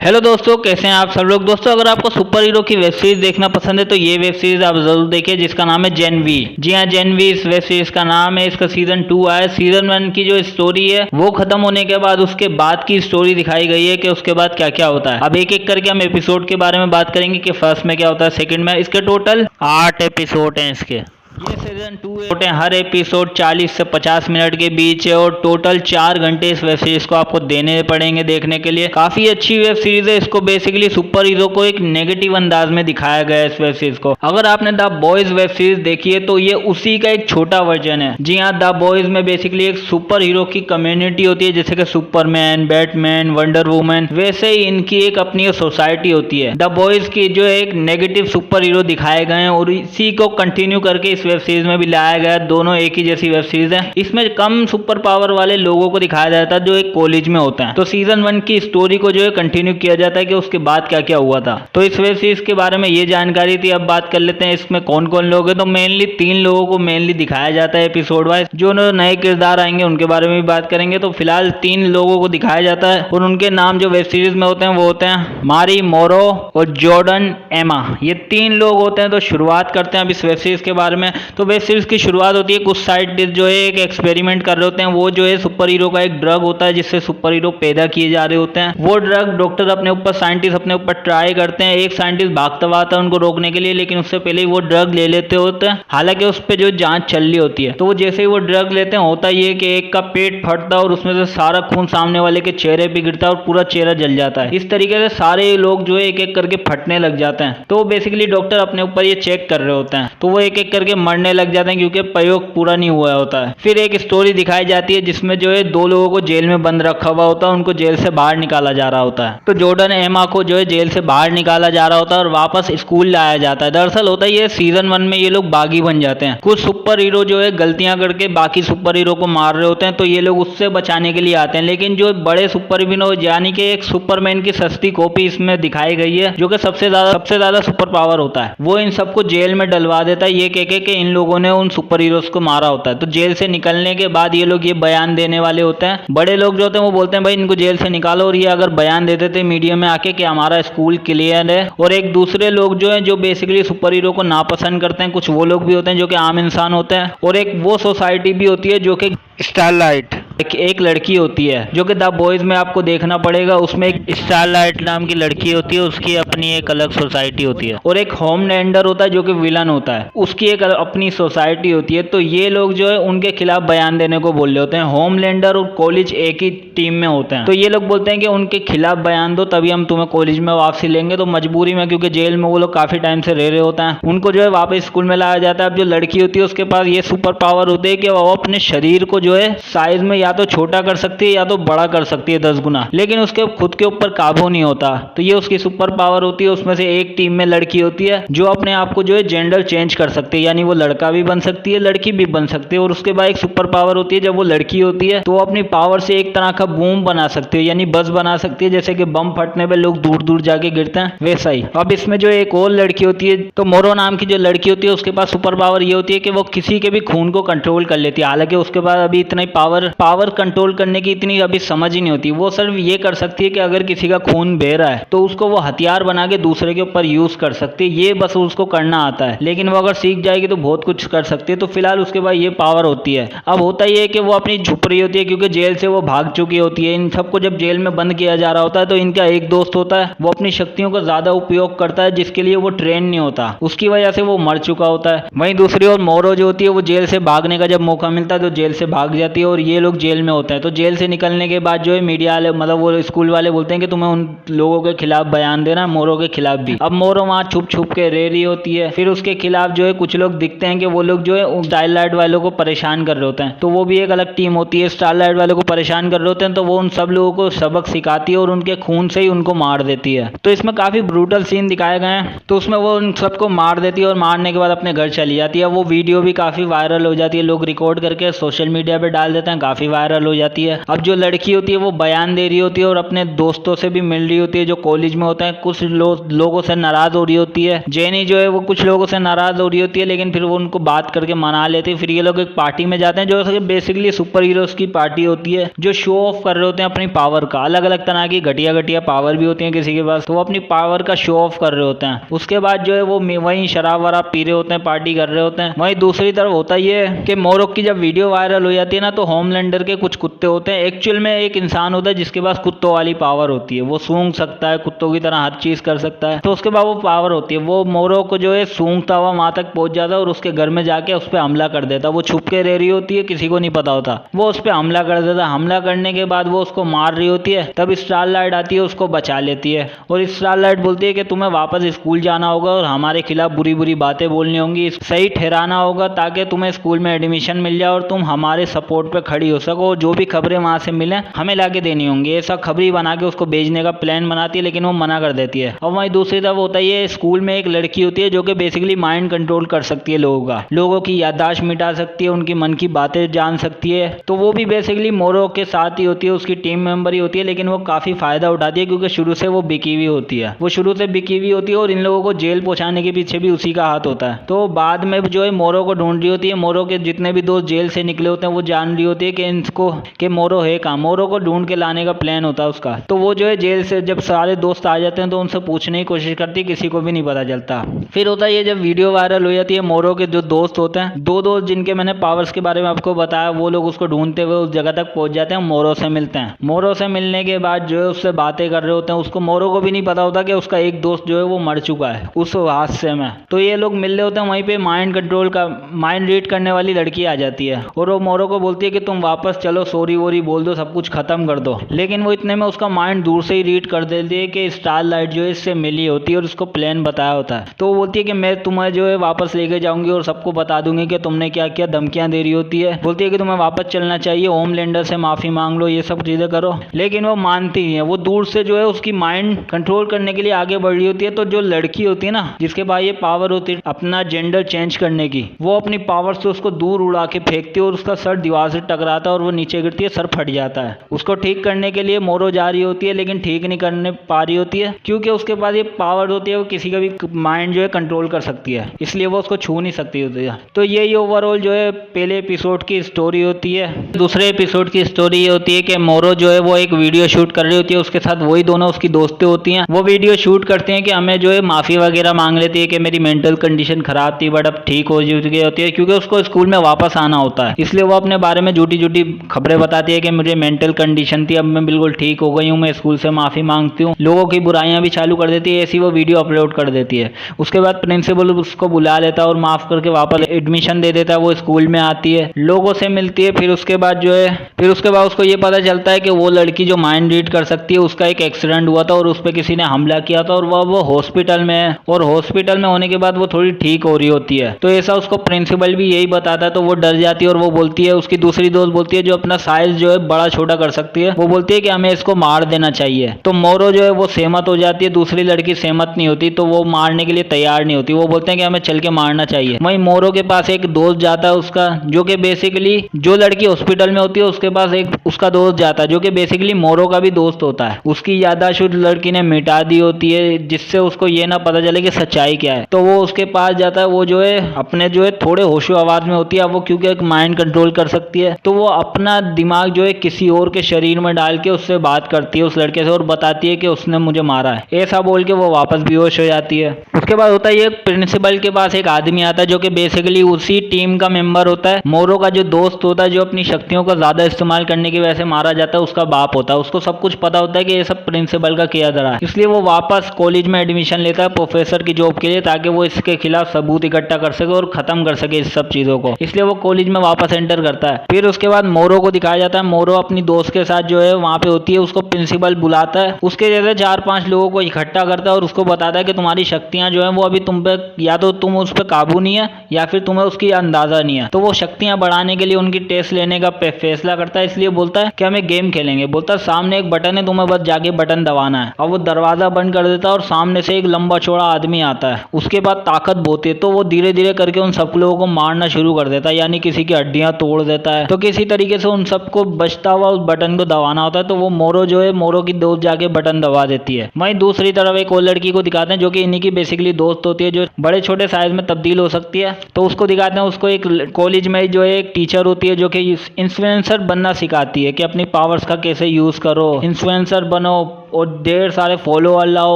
Hello दोस्तों, कैसे हैं आप सब लोग। दोस्तों, अगर आपको सुपर हीरो की वेब सीरीज देखना पसंद है तो ये वेब सीरीज आप जरूर देखिए, जिसका नाम है जेन वी। जी हाँ, जेन वी इस वेब सीरीज का नाम है। इसका सीजन 2 आया। सीजन 1 की जो स्टोरी है वो खत्म होने के बाद उसके बाद की स्टोरी दिखाई गई है कि उसके बाद क्या क्या होता है। अब एक एक करके हम एपिसोड के बारे में बात करेंगे कि फर्स्ट में क्या होता है, सेकंड में। इसके टोटल 8 एपिसोड हैं इसके। ये सीजन 2 है। हर एपिसोड 40 से 50 मिनट के बीच है और टोटल 4 घंटे इस वेब सीरीज को आपको देने पड़ेंगे देखने के लिए। काफी अच्छी वेब सीरीज है। इसको बेसिकली सुपर हीरो को एक नेगेटिव अंदाज में दिखाया गया है इस वेब सीरीज को। अगर आपने द बॉयज वेब सीरीज देखी है तो ये उसी का एक छोटा वर्जन है। जी हाँ, द बॉयज में बेसिकली एक सुपर हीरो की कम्युनिटी होती है, जैसे कि सुपरमैन, बैटमैन, वंडर वुमन, वैसे ही इनकी एक अपनी सोसाइटी होती है। द बॉयज की जो एक नेगेटिव सुपर हीरो दिखाए गए हैं और इसी को कंटिन्यू करके इस वेब सीरीज में भी लाया गया। दोनों एक ही जैसी वेब सीरीज है। इसमें कम सुपर पावर वाले लोगों को दिखाया जाता है जो एक कॉलेज में होता है। तो सीजन 1 की स्टोरी को जो है कंटिन्यू किया जाता है कि उसके बाद क्या क्या हुआ था। तो इस वेब सीरीज के बारे में ये जानकारी थी। अब बात कर लेते हैं इसमें कौन कौन लोग हैं। तो मेनली 3 लोगों को मेनली दिखाया जाता है एपिसोड वाइज। जो नए किरदार आएंगे उनके बारे में भी बात करेंगे। तो फिलहाल 3 लोगों को दिखाया जाता है और उनके नाम जो वेब सीरीज में होते हैं वो होते हैं मारी, मोरो और जॉर्डन एमा। ये 3 लोग होते हैं। तो शुरुआत करते हैं अब इस वेब सीरीज के बारे में। तो वेब सीरीज की शुरुआत होती है, कुछ साइंटिस्ट जो है एक एक्सपेरिमेंट कर रहे होते हैं। वो जो है सुपर हीरो का एक ड्रग होता है जिससे सुपर हीरो पैदा किए जा रहे होते हैं। वो ड्रग डॉक्टर अपने ऊपर, साइंटिस्ट अपने ऊपर ट्राई करते हैं। एक साइंटिस्ट भागता हुआ आता है उनको रोकने के लिए, लेकिन उससे पहले ही वो ड्रग ले लेते होते हैं। हालांकि उस पर जो जांच चल रही होती है। तो वो जैसे ही वो ड्रग लेते हैं होता ये कि एक का पेट फटता है और उसमें से सारा खून सामने वाले के चेहरे पे गिरता है और पूरा चेहरा जल जाता है। इस तरीके से सारे लोग जो है एक एक करके फटने लग जाते हैं। तो बेसिकली डॉक्टर अपने ऊपर ये चेक कर रहे होते हैं। तो वो एक एक करके मरने लग जाते हैं क्योंकि प्रयोग पूरा नहीं हुआ होता है। फिर एक स्टोरी दिखाई जाती है जिसमें जो है 2 लोगों को जेल में बंद रखा हुआ होता है। उनको जेल से बाहर निकाला जा रहा होता है। तो जॉर्डन एमा को जो है जेल से बाहर निकाला जा रहा होता है और वापस स्कूल लाया जाता है। दरअसल होता है सीजन 1 में ये लोग बागी बन जाते हैं। कुछ सुपर हीरो जो है गलतियां करके बाकी सुपर हीरो को मार रहे होते हैं। तो ये लोग उससे बचाने के लिए आते हैं। लेकिन जो बड़े सुपर हीरो यानी कि एक सुपरमैन की सस्ती कॉपी इसमें दिखाई गई है, जो कि सबसे ज्यादा सुपर पावर होता है, वो इन सबको जेल में डलवा देता है ये कह के इन लोगों ने उन सुपर हीरोज को मारा होता है। तो जेल से निकलने के बाद ये लोग ये बयान देने वाले होते हैं। बड़े लोग जो होते हैं वो बोलते हैं भाई इनको जेल से निकालो, और ये अगर बयान देते थे मीडिया में आके कि हमारा स्कूल क्लियर है। और एक दूसरे लोग जो है जो बेसिकली सुपर हीरो को नापसंद करते हैं, कुछ वो लोग भी होते हैं जो कि आम इंसान होते हैं। और एक वो सोसाइटी भी होती है जो कि स्टारलाइट एक लड़की होती है, जो कि द बॉयज में आपको देखना पड़ेगा। उसमें एक स्टारलाइट नाम की लड़की होती है, उसकी अपनी एक अलग सोसाइटी होती है। और एक होमलैंडर होता है जो कि विलन होता है, उसकी एक अपनी सोसाइटी होती है। तो ये लोग जो है उनके खिलाफ बयान देने को बोल रहे होते हैं। होमलैंडर और कॉलेज एक ही टीम में होते हैं। तो ये लोग बोलते हैं कि उनके खिलाफ बयान दो तभी हम तुम्हें कॉलेज में वापसी लेंगे। तो मजबूरी में, क्योंकि जेल में वो लोग काफी टाइम से रह रहे होते हैं, उनको जो है वापस स्कूल में लाया जाता है। अब जो लड़की होती है उसके पास ये सुपर पावर होती है कि वो अपने शरीर को जो है साइज में या तो छोटा कर सकती है या तो बड़ा कर सकती है 10 गुना, लेकिन उसके खुद के ऊपर काबू नहीं होता। तो ये उसकी सुपर पावर होती है। उसमें से एक टीम में लड़की होती है जो अपने आप को जो है जेंडर चेंज कर सकती है, यानी वो लड़का भी बन सकती है, लड़की भी बन सकती है। और उसके बाद एक सुपर पावर होती है, जब वो लड़की होती है तो वो अपनी पावर से एक तरह का बूम बना सकती है, यानी बस बना सकती है, जैसे कि बम फटने पे लोग दूर दूर जाके गिरते हैं वैसा ही। अब इसमें जो एक और लड़की होती है, तो मोरो नाम की जो लड़की होती है उसके पास सुपर पावर ये होती है कि वो किसी के भी खून को कंट्रोल कर लेती है। हालांकि उसके पास अभी इतना पावर कंट्रोल करने की इतनी अभी समझ ही नहीं होती। वो सिर्फ ये कर सकती है कि अगर किसी का खून बह रहा है तो उसको वो हथियार बना के दूसरे के ऊपर यूज कर सकती है। ये बस उसको करना आता है, लेकिन वो अगर सीख जाएगी तो बहुत कुछ कर सकती है। तो फिलहाल उसके बाद ये पावर होती है। अब होता ही है कि वो अपनी छुप रही होती है क्योंकि जेल से वो भाग चुकी होती है। इन सबको जब जेल में बंद किया जा रहा होता है तो इनका एक दोस्त होता है, वो अपनी शक्तियों का ज्यादा उपयोग करता है जिसके लिए वो ट्रेन नहीं होता, उसकी वजह से वो मर चुका होता है। वहीं दूसरी ओर मोरो जो होती है वो जेल से भागने का जब मौका मिलता है तो जेल से भाग जाती है और ये लोग जेल में होते हैं। तो जेल से निकलने के बाद जो है मीडिया वाले, मतलब वो स्कूल वाले बोलते हैं कि तुम्हें उन लोगों के खिलाफ बयान देना, मोरो के खिलाफ भी। अब मोरो वहां छुप छुप के रह रही होती है। फिर उसके खिलाफ जो है कुछ लोग दिखते हैं कि वो लोग जो है स्टारलाइट वालों को परेशान कर रहे होते हैं। तो वो भी एक अलग टीम होती है, स्टारलाइट वालों को परेशान कर रहे होते हैं। तो वो उन सब लोगों को सबक सिखाती है और उनके खून से ही उनको मार देती है। तो इसमें काफी ब्रूटल सीन दिखाए गए हैं। तो उसमें वो उन सबको मार देती है और मारने के बाद अपने घर चली जाती है। वो वीडियो भी काफी वायरल हो जाती है, लोग रिकॉर्ड करके सोशल मीडिया पे डाल देते हैं, काफी वायरल हो जाती है। अब जो लड़की होती है वो बयान दे रही होती है और अपने दोस्तों से भी मिल रही होती है जो कॉलेज में होता है। कुछ लोगों से नाराज हो रही होती है। जेनी जो है वो कुछ लोगों से नाराज हो रही होती है, लेकिन फिर वो उनको बात करके मना लेती है। फिर ये लोग एक पार्टी में जाते हैं जो बेसिकली सुपर हीरोज की पार्टी होती है, जो शो ऑफ कर रहे होते हैं अपनी पावर का। अलग अलग तरह की घटिया घटिया पावर भी होती है किसी के पास, तो वो अपनी पावर का शो ऑफ कर रहे होते हैं। उसके बाद जो है वो वहीं शराब वराब पी रहे होते हैं, पार्टी कर रहे होते हैं। वहीं दूसरी तरफ होता ये कि मोरोक की जब वीडियो वायरल हो जाती है ना, तो होमलैंडर के कुछ कुत्ते होते हैं। एक्चुअल में एक इंसान होता है जिसके पास कुत्तों वाली पावर होती है, वो सूंघ सकता है, कुत्तों की तरह हर चीज कर सकता है। तो उसके बाद वो पावर होती है, वो मोरोक को जो है सूंघता हुआ वहां तक पहुंच जाता है और उसके घर में जाके उस पर हमला कर देता है। वो छुप के रह रही होती है, किसी को नहीं पता होता, वो उस पर हमला कर देता है। हमला करने के बाद वो उसको मार रही होती है, तब स्टारलाइट आती है, उसको बचा लेती है। और स्टारलाइट बोलती है कि तुम्हें वापस स्कूल जाना होगा और हमारे खिलाफ बुरी बुरी बातें बोलनी होंगी, सही ठहराना होगा ताकि तुम्हें स्कूल में एडमिशन मिल जाए और तुम हमारे सपोर्ट पे खड़ी हो सको। जो भी खबरें वहां से मिले हमें लाके देनी होंगी। ऐसा खबरी बना के उसको भेजने का प्लान बनाती है, लेकिन वो मना कर देती है। और वहीं दूसरी तरफ होता है स्कूल में एक लड़की होती है जो कि बेसिकली माइंड कंट्रोल कर सकती है लोगों का, लोगों की याददाश्त मिटा सकती है, उनकी मन की बातें जान सकती है। तो वो भी बेसिकली मोरोक के साथ ही होती है, उसकी टीम मेंबर ही होती है, लेकिन वो काफी फायदा उठाती है क्योंकि शुरू से वो बिकी हुई होती है। वो शुरू से बिकी हुई होती है और इन लोगों को जेल पहुंचाने के पीछे भी उसी का हाथ होता है। तो बाद में जो है मोरो को ढूंढ रही होती है। मोरो के जितने भी दोस्त जेल से निकले होते हैं वो जान रही होती है कि इनको कि मोरो है कहाँ। मोरो को ढूंढ के लाने का प्लान होता है उसका। तो वो जो है जेल से जब सारे दोस्त आ जाते हैं तो उनसे पूछने की कोशिश करती है, किसी को भी नहीं पता चलता। फिर होता है ये जब वीडियो वायरल हो जाती है, मोरो के जो दोस्त होते हैं, दो दोस्त जिनके मैंने पावर्स के बारे में आपको बताया, वो लोग उसको ढूंढते हुए उस जगह तक पहुंच जाते हैं, मोरो से मिलते हैं। मोरो से मिलने के बाद जो है उससे बातें कर रहे होते हैं। उसको मोरो को भी नहीं पता होता कि उसका एक दोस्त जो है वो मर चुका है उस हादसे में। तो ये लोग मिल रहे होते हैं, वहीं पे माइंड कंट्रोल का माइंड रीड करने वाली लड़की आ जाती है और वो मोरो को बोलती है कि तुम वापस चलो, सॉरी वोरी बोल दो, सब कुछ खत्म कर दो। लेकिन वो इतने में उसका माइंड दूर से ही रीड कर देती है कि स्टारलाइट जो है इससे मिली होती है और उसको प्लान बताया होता है। तो वो बोलती है कि मैं तुम्हें जो है वापस लेके जाऊंगी और सबको बता दूंगी कि तुमने क्या किया। धमकियां दे रही होती है, बोलती है कि तुम्हें वापस चलना चाहिए, होमलैंडर से माफी मांग लो, ये सब चीजें करो। लेकिन वो मानती ही है। वो दूर से जो है उसकी माइंड कंट्रोल करने के लिए आगे बढ़ रही होती है। तो जो लड़की होती है ना, जिसके पास ये पावर होती है अपना जेंडर चेंज करने की, वो अपनी पावर से उसको दूर उड़ा के फेंकती है और उसका सर दीवार से टकराता है और वो नीचे गिरती है, सर फट जाता है। उसको ठीक करने के लिए मोरो जा रही होती है, लेकिन ठीक नहीं करने पा रही होती है क्योंकि उसके पास ये पावर होती है, वो किसी का भी माइंड जो है कंट्रोल कर सकती है, इसलिए वो उसको छू नहीं सकती होती है। तो यही ओवरऑल जो है पहले एपिसोड की स्टोरी होती है। दूसरे एपिसोड की स्टोरी ये होती है कि मोरो जो है वो एक वीडियो शूट कर रही होती है, उसके साथ वही दोनों उसकी दोस्तें होती हैं। वो वीडियो शूट करते हैं कि हमें जो है माफी वगैरह मांग लेती है कि मेरी मेंटल कंडीशन खराब थी बट अब ठीक हो चुकी होती है, क्योंकि उसको स्कूल में वापस आना होता है। इसलिए वो अपने बारे में झूठी झूठी खबरें बताती है कि मुझे मेंटल कंडीशन थी, अब मैं बिल्कुल ठीक हो गई हूँ, मैं स्कूल से माफी मांगती हूँ। लोगों की बुराइयां भी चालू कर देती है, ऐसी वो वीडियो अपलोड कर देती है। उसके बाद प्रिंसिपल उसको बुला लेता है और माफ करके वापस एडमिशन दे देता है। वो स्कूल में आती है, लोगों से मिलती है। फिर उसके बाद उसको ये पता चलता है कि वो लड़की जो माइंड रीड कर सकती है, उसका एक एक्सीडेंट हुआ था और उस पर किसी ने हमला किया था और वो हॉस्पिटल में है। और हॉस्पिटल में होने के बाद वो थोड़ी ठीक हो रही होती है। तो ऐसा उसको प्रिंसिपल भी यही बताता है, तो वो डर जाती है और वो बोलती है, उसकी दूसरी दोस्त बोलती है जो अपना साइज जो है बड़ा छोटा कर सकती है, वो बोलती है कि हमें इसको मार देना चाहिए। तो मोरो जो है वो सहमत हो जाती है, दूसरी लड़की सहमत नहीं होती, तो वो मारने के लिए तैयार नहीं होती। वो बोलते हैं कि हमें चल के मारना चाहिए। वहीं मोरो के पास एक दोस्त जाता है उसका, जो कि बेसिकली जो लड़की हॉस्पिटल में होती है उसके पास एक उसका दोस्त जाता है जो कि बेसिकली मोरो का भी दोस्त होता है। उसकी याददाश्त लड़की ने मिटा दी होती है जिससे उसको ये ना पता चले कि सच्चाई क्या है। तो वो उसके पास जाता है। वो जो है अपने जो है थोड़े होशो आवाज में होती है, वो क्योंकि एक माइंड कंट्रोल कर सकती है, तो वो अपना दिमाग जो है किसी और के शरीर में डाल के उससे बात करती है, उस लड़के से, और बताती है कि उसने मुझे मारा है। ऐसा बोल के वो वापस बेहोश हो जाती है। उसके बाद होता है ये प्रिंसिपल के पास एक आदमी आता है जो कि बेसिकली उसी टीम का मेंबर होता है। मोरो का जो दोस्त होता है जो अपनी शक्तियों का ज्यादा इस्तेमाल करने की वजह से मारा जाता है, उसका बाप होता है। उसको सब कुछ पता होता है कि ये सब प्रिंसिपल का किया जा रहा है, इसलिए वो वापस कॉलेज में एडमिशन लेता है प्रोफेसर की जॉब के लिए, ताकि वो इसके खिलाफ सबूत इकट्ठा कर सके और खत्म कर सके इस सब चीजों को। इसलिए वो कॉलेज में वापस एंटर करता है। फिर उसके बाद मोरो को दिखाया जाता है, मोरो अपनी दोस्त के साथ जो है वहां पे होती है। उसको प्रिंसिपल बुलाता है, उसके जैसे 4-5 लोगों को इकट्ठा करता है और उसको बताता है कि तुम्हारी शक्तियां जो है वो अभी तुम पे, या तो तुम उस पर काबू नहीं है या फिर तुम्हें उसकी अंदाजा नहीं है। तो वो शक्तियां बढ़ाने के लिए उनकी टेस्ट लेने का फैसला करता है, इसलिए बोलता है कि हम एक गेम खेलेंगे। बोलता है सामने एक बटन है, तुम्हें बस जाके बटन दबाना है। और वो दरवाजा बंद कर देता है और सामने से एक लंबा चौड़ा आदमी आता है। उसके बाद ताकत बहुत है, तो वो धीरे धीरे करके उन सब लोगों को मारना शुरू कर देता है, यानी किसी की हड्डियां तोड़ देता है, तो किसी तरीके से उन सबको बचता हुआ उस बटन को दबाना होता है। तो वो मोरो जो है, मोरो की दोस्त जाके बटन दबा देती है। वहीं दूसरी तरफ एक और लड़की को दिखाते हैं जो कि इन्हीं की बेसिकली दोस्त होती है, जो बड़े छोटे साइज में तब्दील हो सकती है। तो उसको दिखाते हैं, उसको एक कॉलेज में जो है एक टीचर होती है जो कि इन्फ्लुएंसर बनना सिखाती है कि अपनी पावर्स का कैसे यूज करो, इन्फ्लुएंसर बनो और ढेर सारे फॉलोअर लाओ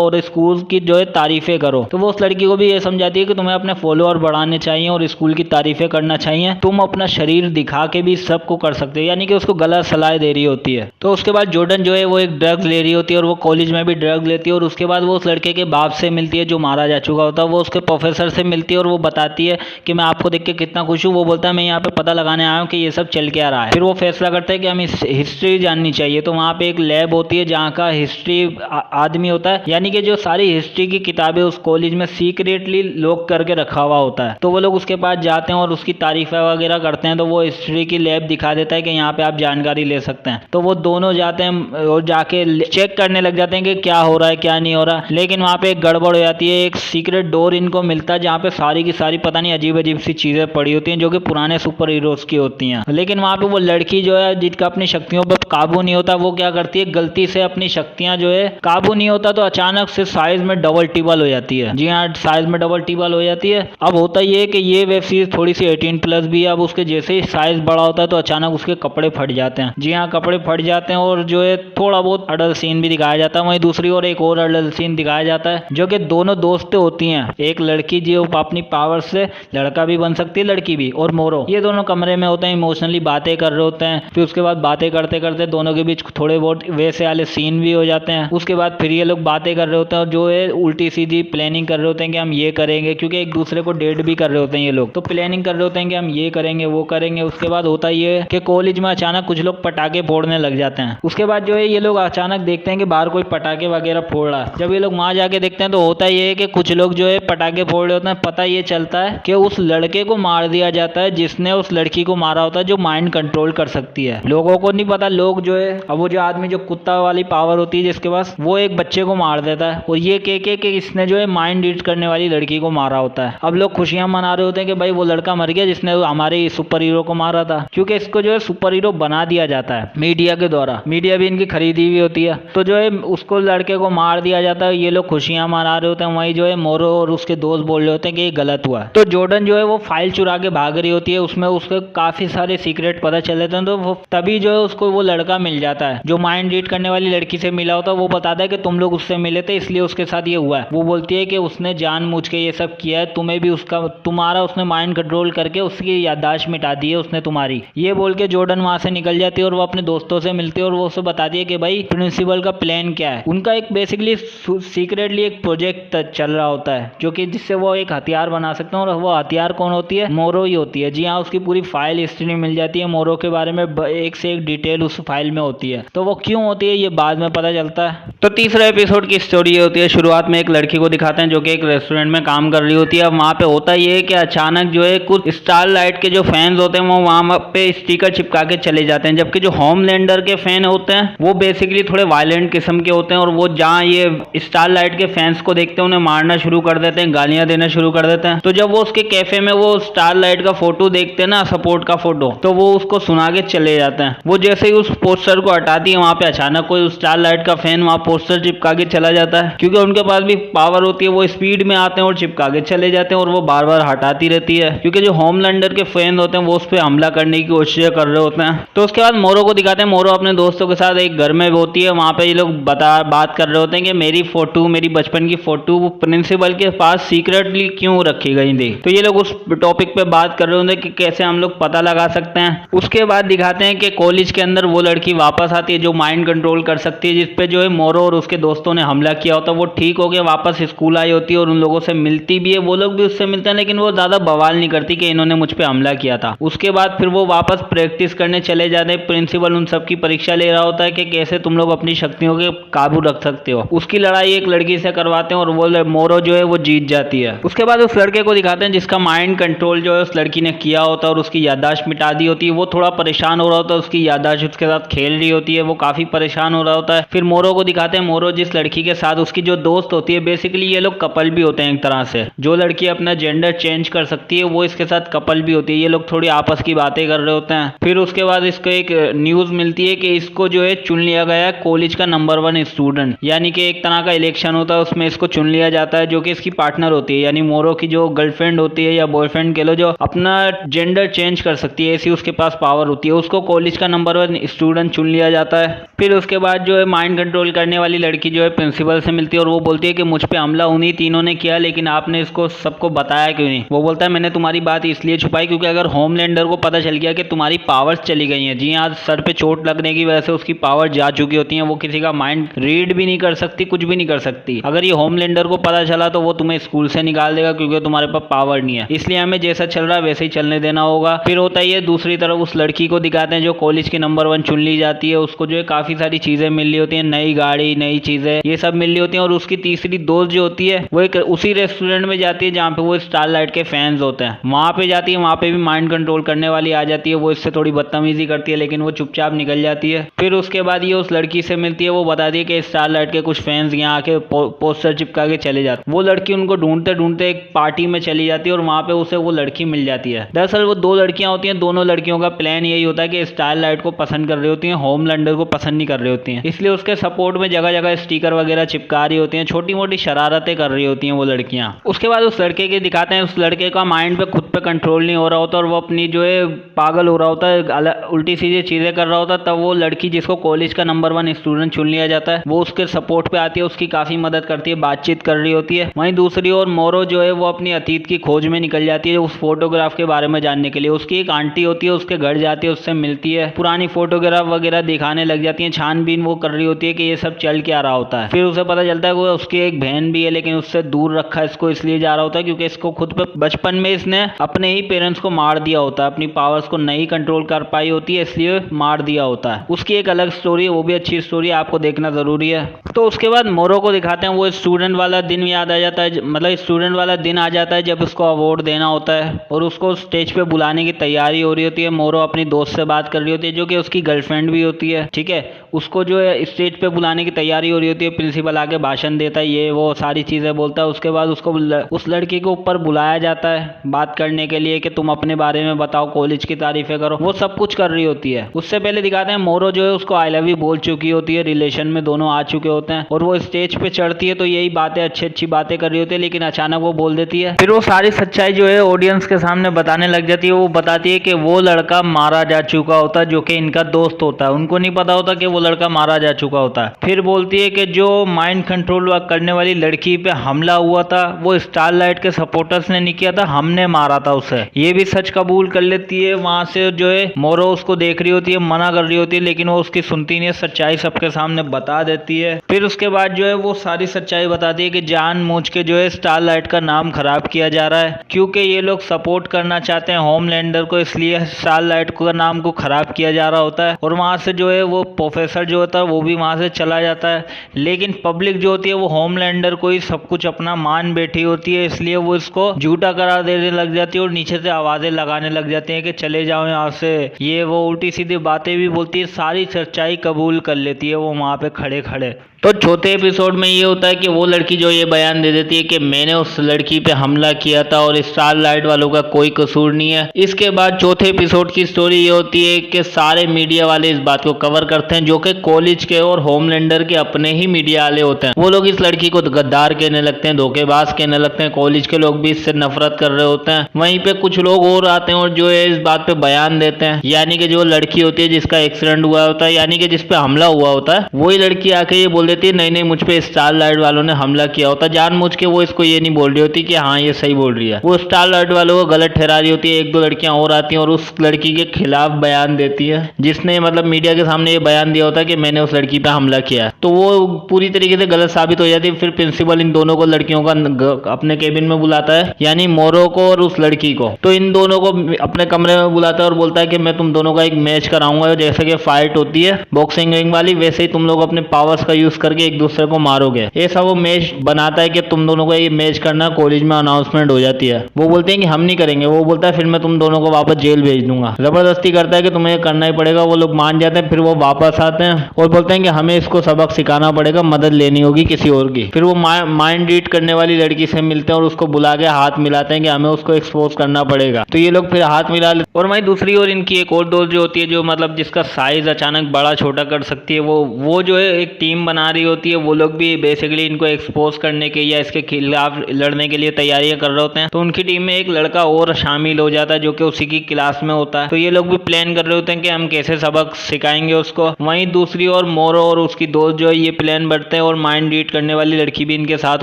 और स्कूल की जो है तारीफें करो। तो वो उस लड़की को भी ये समझाती है कि तुम्हें अपने फॉलोअर बढ़ाने चाहिए और स्कूल की तारीफें करना चाहिए, तुम अपना शरीर दिखा के भी सबको कर सकते हो, यानी कि उसको गलत सलाह दे रही होती है। तो उसके बाद जॉर्डन जो है वो एक ड्रग्स ले रही होती है और वो कॉलेज में भी ड्रग लेती है। और उसके बाद वो उस लड़के के बाप से मिलती है जो मारा जा चुका होता है। वो उसके प्रोफेसर से मिलती है और वो बताती है कि मैं आपको देख के कितना खुश हूँ। वो बोलता है मैं यहाँ पे पता लगाने आया हूँ कि ये सब चल के आ रहा है। फिर वो फैसला करता है कि हमें हिस्ट्री जाननी चाहिए। तो वहाँ पे एक लैब होती है जहाँ का हिस्ट्री आदमी होता है, यानी कि जो सारी हिस्ट्री की किताबें उस कॉलेज में सीक्रेटली लॉक करके रखा हुआ होता है। तो वो लोग उसके पास जाते हैं और उसकी तारीफें वगैरह करते हैं। तो वो हिस्ट्री की लैब दिखा देता है कि यहाँ पे आप जानकारी ले सकते हैं। तो वो दोनों जाते हैं और जाके चेक करने लग जाते हैं कि क्या हो रहा है क्या नहीं हो रहा। लेकिन वहाँ पे एक गड़बड़ हो जाती है, एक सीक्रेट डोर इनको मिलता है जहाँ पे सारी की सारी पता नहीं अजीब अजीब सी चीजें पड़ी होती हैं जो कि पुराने सुपर हीरोज की होती हैं। लेकिन वहाँ पे वो लड़की जो है जिसका अपनी शक्तियों पर काबू नहीं होता, वो क्या करती है, गलती से अपनी शक्तियां जो है काबू नहीं होता तो अचानक से साइज में डबल टिबल हो जाती है। जी हाँ, साइज में डबल टिबल हो जाती है। अब होता ये है कि ये वेब सीरीज थोड़ी सी 18+ भी है। अब उसके जैसे ही साइज बड़ा होता है तो अचानक उसके कपड़े फट जाते हैं। जी हाँ, कपड़े फट जाते हैं और जो है थोड़ा बहुत अडल्ट सीन भी दिखाया जाता है। वहीं दूसरी ओर एक और अडल्ट सीन दिखाया जाता है जो कि दोनों दोस्तें होती हैं, एक लड़की जो अपनी पावर से लड़का भी बन सकती है, लड़की भी, और मोरो, ये दोनों कमरे में होते हैं, इमोशनली बातें कर रहे होते हैं। फिर उसके बाद बातें करते करते दोनों के बीच थोड़े बहुत वैसे वाले सीन भी हो जाते हैं। उसके बाद फिर ये लोग बातें कर रहे होते हैं और जो है उल्टी सीधी प्लानिंग कर रहे होते हैं कि हम ये करेंगे, क्योंकि एक दूसरे को डेट भी कर रहे होते हैं ये लोग। तो प्लानिंग कर रहे होते हैं कि हम ये करेंगे वो करेंगे। उसके बाद होता ये है कि कॉलेज में अचानक कुछ लोग पटाखे फोड़ने लग जाते हैं। उसके बाद जो है ये लोग अचानक देखते हैं कि बाहर कोई पटाखे वगैरह फोड़ रहा है। जब ये लोग वहां जाके देखते हैं तो होता ये है कि कुछ लोग जो है पटाखे फोड़ रहे होते हैं। पता ये चलता है कि उस लड़के को मार दिया जाता है जिसने उस लड़की को मारा होता है, जो माइंड कंट्रोल कर सकती है। लोगों को नहीं पता, लोग जो है, अब वो जो आदमी जो कुत्ता वाली पावर होती है जिसके पास, वो एक बच्चे को मार देता है और ये कह के कि इसने जो है माइंड रीड करने वाली लड़की को मारा होता है। अब लोग खुशियां मना रहे होते हैं कि भाई वो लड़का मर गया जिसने हमारे सुपर हीरो को मारा था, क्योंकि इसको जो है सुपर हीरो बना दिया जाता है मीडिया के द्वारा। मीडिया भी इनकी खरीदी हुई होती है। तो जो है उसको लड़के को मार दिया जाता है, ये लोग खुशियां मना रहे होते हैं। वहीं जो है मोरो और उसके दोस्त बोल रहे होते हैं कि ये गलत हुआ। तो जॉर्डन जो है वो फाइल चुरा के भाग रही होती है, उसमें उसके काफी सारे सीक्रेट पता चल जाते हैं। तो वो तभी जो है उसको वो लड़का मिल जाता है जो माइंड रीड करने वाली लड़की से मिला होता है। वो बताता है कि तुम लोग उससे मिले थे इसलिए उसके साथ ये हुआ है। वो बोलती है कि उसने जानबूझ के ये सब किया है, तुम्हें भी उसका तुम्हारा उसने माइंड कंट्रोल करके उसकी याददाश्त मिटा दी है उसने तुम्हारी। ये बोल के जॉर्डन वहां से निकल जाती है और वो अपने दोस्तों से मिलती है और वो उसे बताती है कि भाई प्रिंसिपल का प्लान क्या है। उनका एक बेसिकली सीक्रेटली एक प्रोजेक्ट चल रहा होता है जो कि जिससे वो एक हथियार बना सकते हैं। और वो हथियार कौन होती है, मोरो ही होती है। जी हाँ, उसकी पूरी फाइल हिस्ट्री मिल जाती है, मोरो के बारे में एक से एक डिटेल उस फाइल में होती है। तो वो क्यों होती है ये बाद में पता चलता है। तो तीसरे एपिसोड की स्टोरी ये होती है, शुरुआत में एक लड़की को दिखाते हैं जो कि एक रेस्टोरेंट में काम कर रही होती है। अब वहाँ पे होता ये है कि अचानक जो है कुछ स्टार लाइट के जो फैंस होते हैं वो वहाँ पे स्टिकर चिपका के चले जाते हैं, जबकि जो होमलैंडर के फैन होते हैं वो बेसिकली थोड़े वायलेंट किस्म के होते हैं और वो जहाँ ये स्टार लाइट के फैंस को देखते हैं उन्हें मारना शुरू कर देते हैं, गालियां देना शुरू कर देते हैं। तो जब वो उसके कैफे में वो स्टार लाइट का फोटो देखते हैं ना, सपोर्ट का फोटो, तो वो उसको सुना के चले जाते हैं। वो जैसे ही उस पोस्टर को हटाती है वहाँ पे अचानक कोई स्टार लाइट का फैन वहाँ पोस्टर चिपका के चला जाता है, क्योंकि उनके पास भी पावर होती है। वो स्पीड में आते हैं और चिपका के चले जाते हैं और वो बार बार हटाती रहती है, क्योंकि जो होमलैंडर के फैन होते हैं वो उस पर हमला करने की कोशिश कर रहे होते हैं। तो उसके बाद मोरो को दिखाते हैं, मोरो अपने दोस्तों के साथ एक घर में होती है। वहाँ पे ये लोग बात कर रहे होते हैं कि मेरी फोटो, मेरी बचपन की फोटो प्रिंसिपल के पास सीक्रेटली क्यों रखी गई थी। तो ये लोग उस टॉपिक पे बात कर रहे होते हैं कि कैसे हम लोग पता लगा सकते हैं। उसके बाद दिखाते हैं कि कॉलेज के अंदर वो लड़की वापस आती है जो माइंड कंट्रोल कर सकती है, जिसपे जो है मोरो और उसके दोस्तों ने हमला किया होता है। वो ठीक हो गया, वापस स्कूल आई होती है और उन लोगों से मिलती भी है। वो लोग भी उससे मिलते हैं लेकिन वो ज्यादा बवाल नहीं करती कि इन्होंने मुझ पे हमला किया था। उसके बाद फिर वो वापस प्रैक्टिस करने चले जाते हैं। प्रिंसिपल उन सबकी परीक्षा ले रहा होता है कि कैसे तुम लोग अपनी शक्तियों के काबू रख सकते हो। उसकी लड़ाई एक लड़की से करवाते हैं और वो मोरो जो है वो जीत जाती है। उसके बाद उस लड़के को दिखाते हैं जिसका माइंड कंट्रोल जो है उस लड़की ने किया होता है और उसकी याददाश्त मिटा दी होती है। वो थोड़ा परेशान हो रहा होता है, उसकी याददाश्त उसके साथ खेल रही होती है, वो काफी परेशान हो रहा होता है। फिर मोरो को दिखाते हैं। मोरो जिस लड़की के साथ उसकी जो दोस्त होती है, बेसिकली ये लोग कपल भी होते हैं एक तरह से। जो लड़की अपना जेंडर चेंज कर सकती है वो इसके साथ कपल भी होती है। ये लोग थोड़ी आपस की बातें कर रहे होते हैं। फिर उसके बाद इसको एक न्यूज मिलती है कि इसको जो है चुन लिया गया है कॉलेज का नंबर 1 स्टूडेंट, यानी कि एक तरह का इलेक्शन होता है, उसमें इसको चुन लिया जाता है, जो कि इसकी पार्टनर होती है, यानी मोरो की जो गर्लफ्रेंड होती है या बॉयफ्रेंड के लो, जो अपना जेंडर चेंज कर सकती है, ऐसी उसके पास पावर होती है। उसको कॉलेज का नंबर 1 स्टूडेंट चुन लिया जाता है। फिर उसके बाद जो है माइंड कंट्रोल करने वाली लड़की जो है प्रिंसिपल से मिलती है और वो बोलती है कि मुझ पे हमला उन्हीं तीनों ने किया, लेकिन आपने इसको सबको बताया क्यों नहीं। वो बोलता है मैंने तुम्हारी बात इसलिए छुपाई क्योंकि अगर होमलैंडर को पता चल गया कि तुम्हारी पावर्स चली गई हैं, जी हाँ, सर पे चोट लगने की वजह से उसकी पावर जा चुकी होती है, वो किसी का माइंड रीड भी नहीं कर सकती, कुछ भी नहीं कर सकती। अगर ये होमलैंडर को पता चला तो वो तुम्हें स्कूल से निकाल देगा क्योंकि तुम्हारे पास पावर नहीं है। इसलिए हमें जैसा चल रहा है वैसे ही चलने देना होगा। फिर होता ही है दूसरी तरफ उस लड़की को दिखाते हैं जो कॉलेज की नंबर 1 चुन ली जाती है। उसको जो है काफी सारी चीजें मिल रही होती है, नई गाड़ी, नई चीजें, ये सब मिल रही होती है। और उसकी तीसरी दोस्त जो होती है वो एक उसी रेस्टोरेंट में जाती है जहाँ पे वो स्टारलाइट के फैंस होते हैं, वहां पे जाती है। वहां पे भी माइंड कंट्रोल करने वाली आ जाती है, वो इससे थोड़ी बदतमीजी करती है लेकिन वो चुपचाप निकल जाती है। फिर उसके बाद ये उस लड़की से मिलती है, वो बताती है कि स्टारलाइट के कुछ फैंस यहाँ आके पोस्टर चिपका के चले जाते। वो लड़की उनको ढूंढते ढूंढते एक पार्टी में चली जाती है और वहां पे उसे वो लड़की मिल जाती है। दरअसल वो 2 लड़कियां होती हैं, दोनों लड़कियों का प्लान यही होता है कि स्टारलाइट को पसंद कर रही होती हैं, होमलैंडर को पसंद नहीं कर रही होती हैं, इसलिए उसके सपोर्ट में जगह जगह स्टिकर वगैरह चिपका रही होती हैं, छोटी मोटी शरारतें कर रही होती हैं वो लड़कियां। उसके बाद उस लड़के के दिखाते हैं, उस लड़के का माइंड पे खुद पे कंट्रोल नहीं हो रहा होता और वो अपनी जो है पागल हो रहा होता है, उल्टी सीधी चीजें कर रहा होता है। तब वो लड़की जिसको कॉलेज का नंबर 1 स्टूडेंट चुन लिया जाता है वो उसके सपोर्ट पे आती है, उसकी काफी मदद करती है, बातचीत कर रही होती है। वहीं दूसरी ओर मोरो जो है वो अपनी अतीत की खोज में निकल जाती है उस फोटोग्राफ के बारे में जानने के लिए। उसकी एक आंटी होती है, उसके घर जाती है, उससे मिलती है, पुरानी फोटोग्राफ वगैरह दिखाने लग जाती है, छानबीन वो कर रही होती है कि ये सब चल क्या रहा होता है। फिर उसे पता चलता है कि उसकी एक बहन भी है लेकिन उससे दूर रखा इसको इसलिए जा रहा होता है क्योंकि इसको खुद पे बचपन में इसने अपने ही पेरेंट्स को मार दिया होता है, अपनी पावर्स को नहीं कंट्रोल कर पाई होती है इसलिए मार दिया होता है। उसकी एक अलग स्टोरी है, वो भी अच्छी स्टोरी है, आपको देखना जरूरी है। तो उसके बाद मोरो को दिखाते हैं, वो स्टूडेंट वाला दिन याद आ जाता है, मतलब स्टूडेंट वाला दिन आ जाता है जब उसको अवार्ड देना होता है और उसको स्टेज पे बुलाने की तैयारी हो रही होती है। मोरो अपनी दोस्त से बात कर रही होती है जो कि उसकी गर्लफ्रेंड भी होती है, ठीक है। उसको जो है स्टेज पे बुलाने की तैयारी हो रही होती है, प्रिंसिपल आके भाषण देता है, ये वो सारी चीजें बोलता है। उसके बाद उसको उस लड़की के ऊपर बुलाया जाता है बात करने के लिए कि तुम अपने बारे में बताओ, कॉलेज की तारीफें करो, वो सब कुछ कर रही होती है। उससे पहले दिखाते हैं मोरो जो है उसको आई लव यू बोल चुकी होती है, रिलेशन में दोनों आ चुके होते हैं और वो स्टेज पे चढ़ती है तो यही बातें अच्छी अच्छी बातें कर रही होती है लेकिन अचानक वो बोल देती है। फिर वो सारी सच्चाई जो है ऑडियंस के सामने बताने लग जाती है। वो बताती है कि वो लड़का मारा जा चुका होता है जो कि इनका दोस्त होता है, उनको नहीं पता होता कि वो लड़का मारा जा चुका होता है। फिर बोलती है कि जो माइंड कंट्रोल करने वाली लड़की पे हमला हुआ था वो स्टारलाइट के सपोर्टर्स ने नहीं किया था, हमने मारा था उसे। ये भी सच कबूल कर लेती है। वहां से जो है मोरो उसको देख रही होती है, मना कर रही होती है लेकिन वो उसकी सुनती नहीं है, सच्चाई सबके सामने बता देती है। फिर उसके बाद जो है वो सारी सच्चाई बताती है कि जानबूझ के जो है स्टारलाइट का नाम खराब किया जा रहा है क्योंकि ये लोग सपोर्ट करना चाहते हैं होमलैंडर को, इसलिए स्टारलाइट का नाम को खराब किया जा रहा होता है। और वहां से जो है वो प्रोफेसर जो होता है वो भी वहां से चला जाता है लेकिन पब्लिक जो होती है वो होमलैंडर को ही सब कुछ अपना मान बैठी होती है, इसलिए वो इसको झूठा करार देने लग जाती है और नीचे से आवाजें लगाने लग जाती है कि चले जाओ यहाँ से, ये वो उल्टी सीधी बातें भी बोलती है, सारी सच्चाई कबूल कर लेती है वो वहां पे खड़े खड़े। तो चौथे एपिसोड में ये होता है कि वो लड़की जो ये बयान दे देती है कि मैंने उस लड़की पे हमला किया था और स्टारलाइट वालों का कोई कसूर नहीं है। इसके बाद चौथे एपिसोड की स्टोरी ये होती है कि सारे मीडिया वाले इस बात को कवर करते हैं जो कि कॉलेज के और होमलैंडर के अपने ही मीडिया वाले होते हैं। वो लोग इस लड़की को गद्दार कहने लगते हैं, धोखेबाज कहने लगते हैं, कॉलेज के लोग भी इससे नफरत कर रहे होते हैं। वहीं पे कुछ लोग और आते हैं और जो है इस बात पे बयान देते हैं, यानी कि जो लड़की होती है जिसका एक्सीडेंट हुआ होता है, यानी कि जिसपे हमला हुआ होता है, वही लड़की आके ये बोल देती है नहीं नहीं मुझ पे स्टारलाइट वालों ने हमला किया होता। जानबूझ के वो इसको ये नहीं बोल रही होती कि हाँ ये सही बोल रही है, वो स्टारलाइट वालों को गलत ठहरा रही होती है। एक दो लड़कियां और आती हैं और उस लड़की के खिलाफ बयान देती है जिसने मतलब मीडिया के सामने ये बयान दिया होता है कि मैंने उस लड़की पे हमला किया है, तो वो पूरी तरीके से गलत साबित हो जाती है। फिर प्रिंसिपल इन दोनों को लड़कियों का अपने केबिन में बुलाता है, यानी मोरो को और उस लड़की को। तो इन दोनों को अपने कमरे में बुलाता है और बोलता है कि मैं तुम दोनों का एक मैच कराऊंगा, जैसे कि फाइट होती है बॉक्सिंग रिंग वाली, वैसे ही तुम लोग अपने पावर्स का यूज करके एक दूसरे को मारोगे। ऐसा वो मैच बनाता है कि तुम दोनों को ये मैच करना, कॉलेज में अनाउंसमेंट हो जाती है। वो बोलते हैं कि हम नहीं करेंगे, वो बोलता है फिर मैं तुम दोनों को वापस जेल भेज दूंगा। जबरदस्ती करता है कि तुम्हें ये करना ही पड़ेगा। वो लोग मान जाते हैं, फिर वो वापस आते हैं और बोलते हैं कि हमें इसको सबक सिखाना पड़ेगा, मदद लेनी होगी किसी और की। फिर वो माइंड रीड करने वाली लड़की से मिलते हैं और उसको बुला के हाथ मिलाते हैं कि हमें उसको एक्सपोज करना पड़ेगा। तो ये लोग फिर हाथ मिला लेते। और वहीं दूसरी ओर इनकी एक और दोस्त जो होती है, जो मतलब जिसका साइज अचानक बड़ा छोटा कर सकती है, वो जो है एक टीम बना रही होती है। वो लोग भी बेसिकली इनको एक्सपोज करने के या इसके खिलाफ लड़ने के लिए तैयारियां कर रहे होते हैं। तो उनकी टीम में एक लड़का और शामिल हो जाता है जो कि उसी की क्लास में होता है। तो ये लोग भी प्लान कर रहे होते हैं कि हम कैसे सबक सिखाएंगे उसको। वहीं दूसरी ओर मोरो और उसकी दोस्त जो है ये प्लान बढ़ते हैं और माइंड रीड करने वाली लड़की भी इनके साथ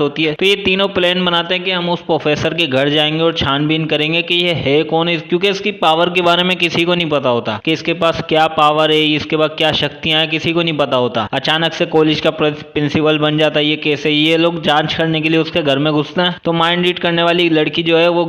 होती है। तो ये तीनों प्लान बनाते हैं कि हम उस प्रोफेसर के घर जाएंगे और छानबीन करेंगे कि ये है कौन, क्योंकि इसकी पावर के बारे में किसी को नहीं पता होता कि इसके पास क्या पावर है, इसके पास क्या शक्तियां हैं, किसी को नहीं पता होता। अचानक से कॉलेज का प्रिंसिपल बन जाता है। ये कैसे? ये लोग जांच करने के लिए उसके घर में घुसते हैं। तो माइंड रीड करने वाली लड़की जो है वो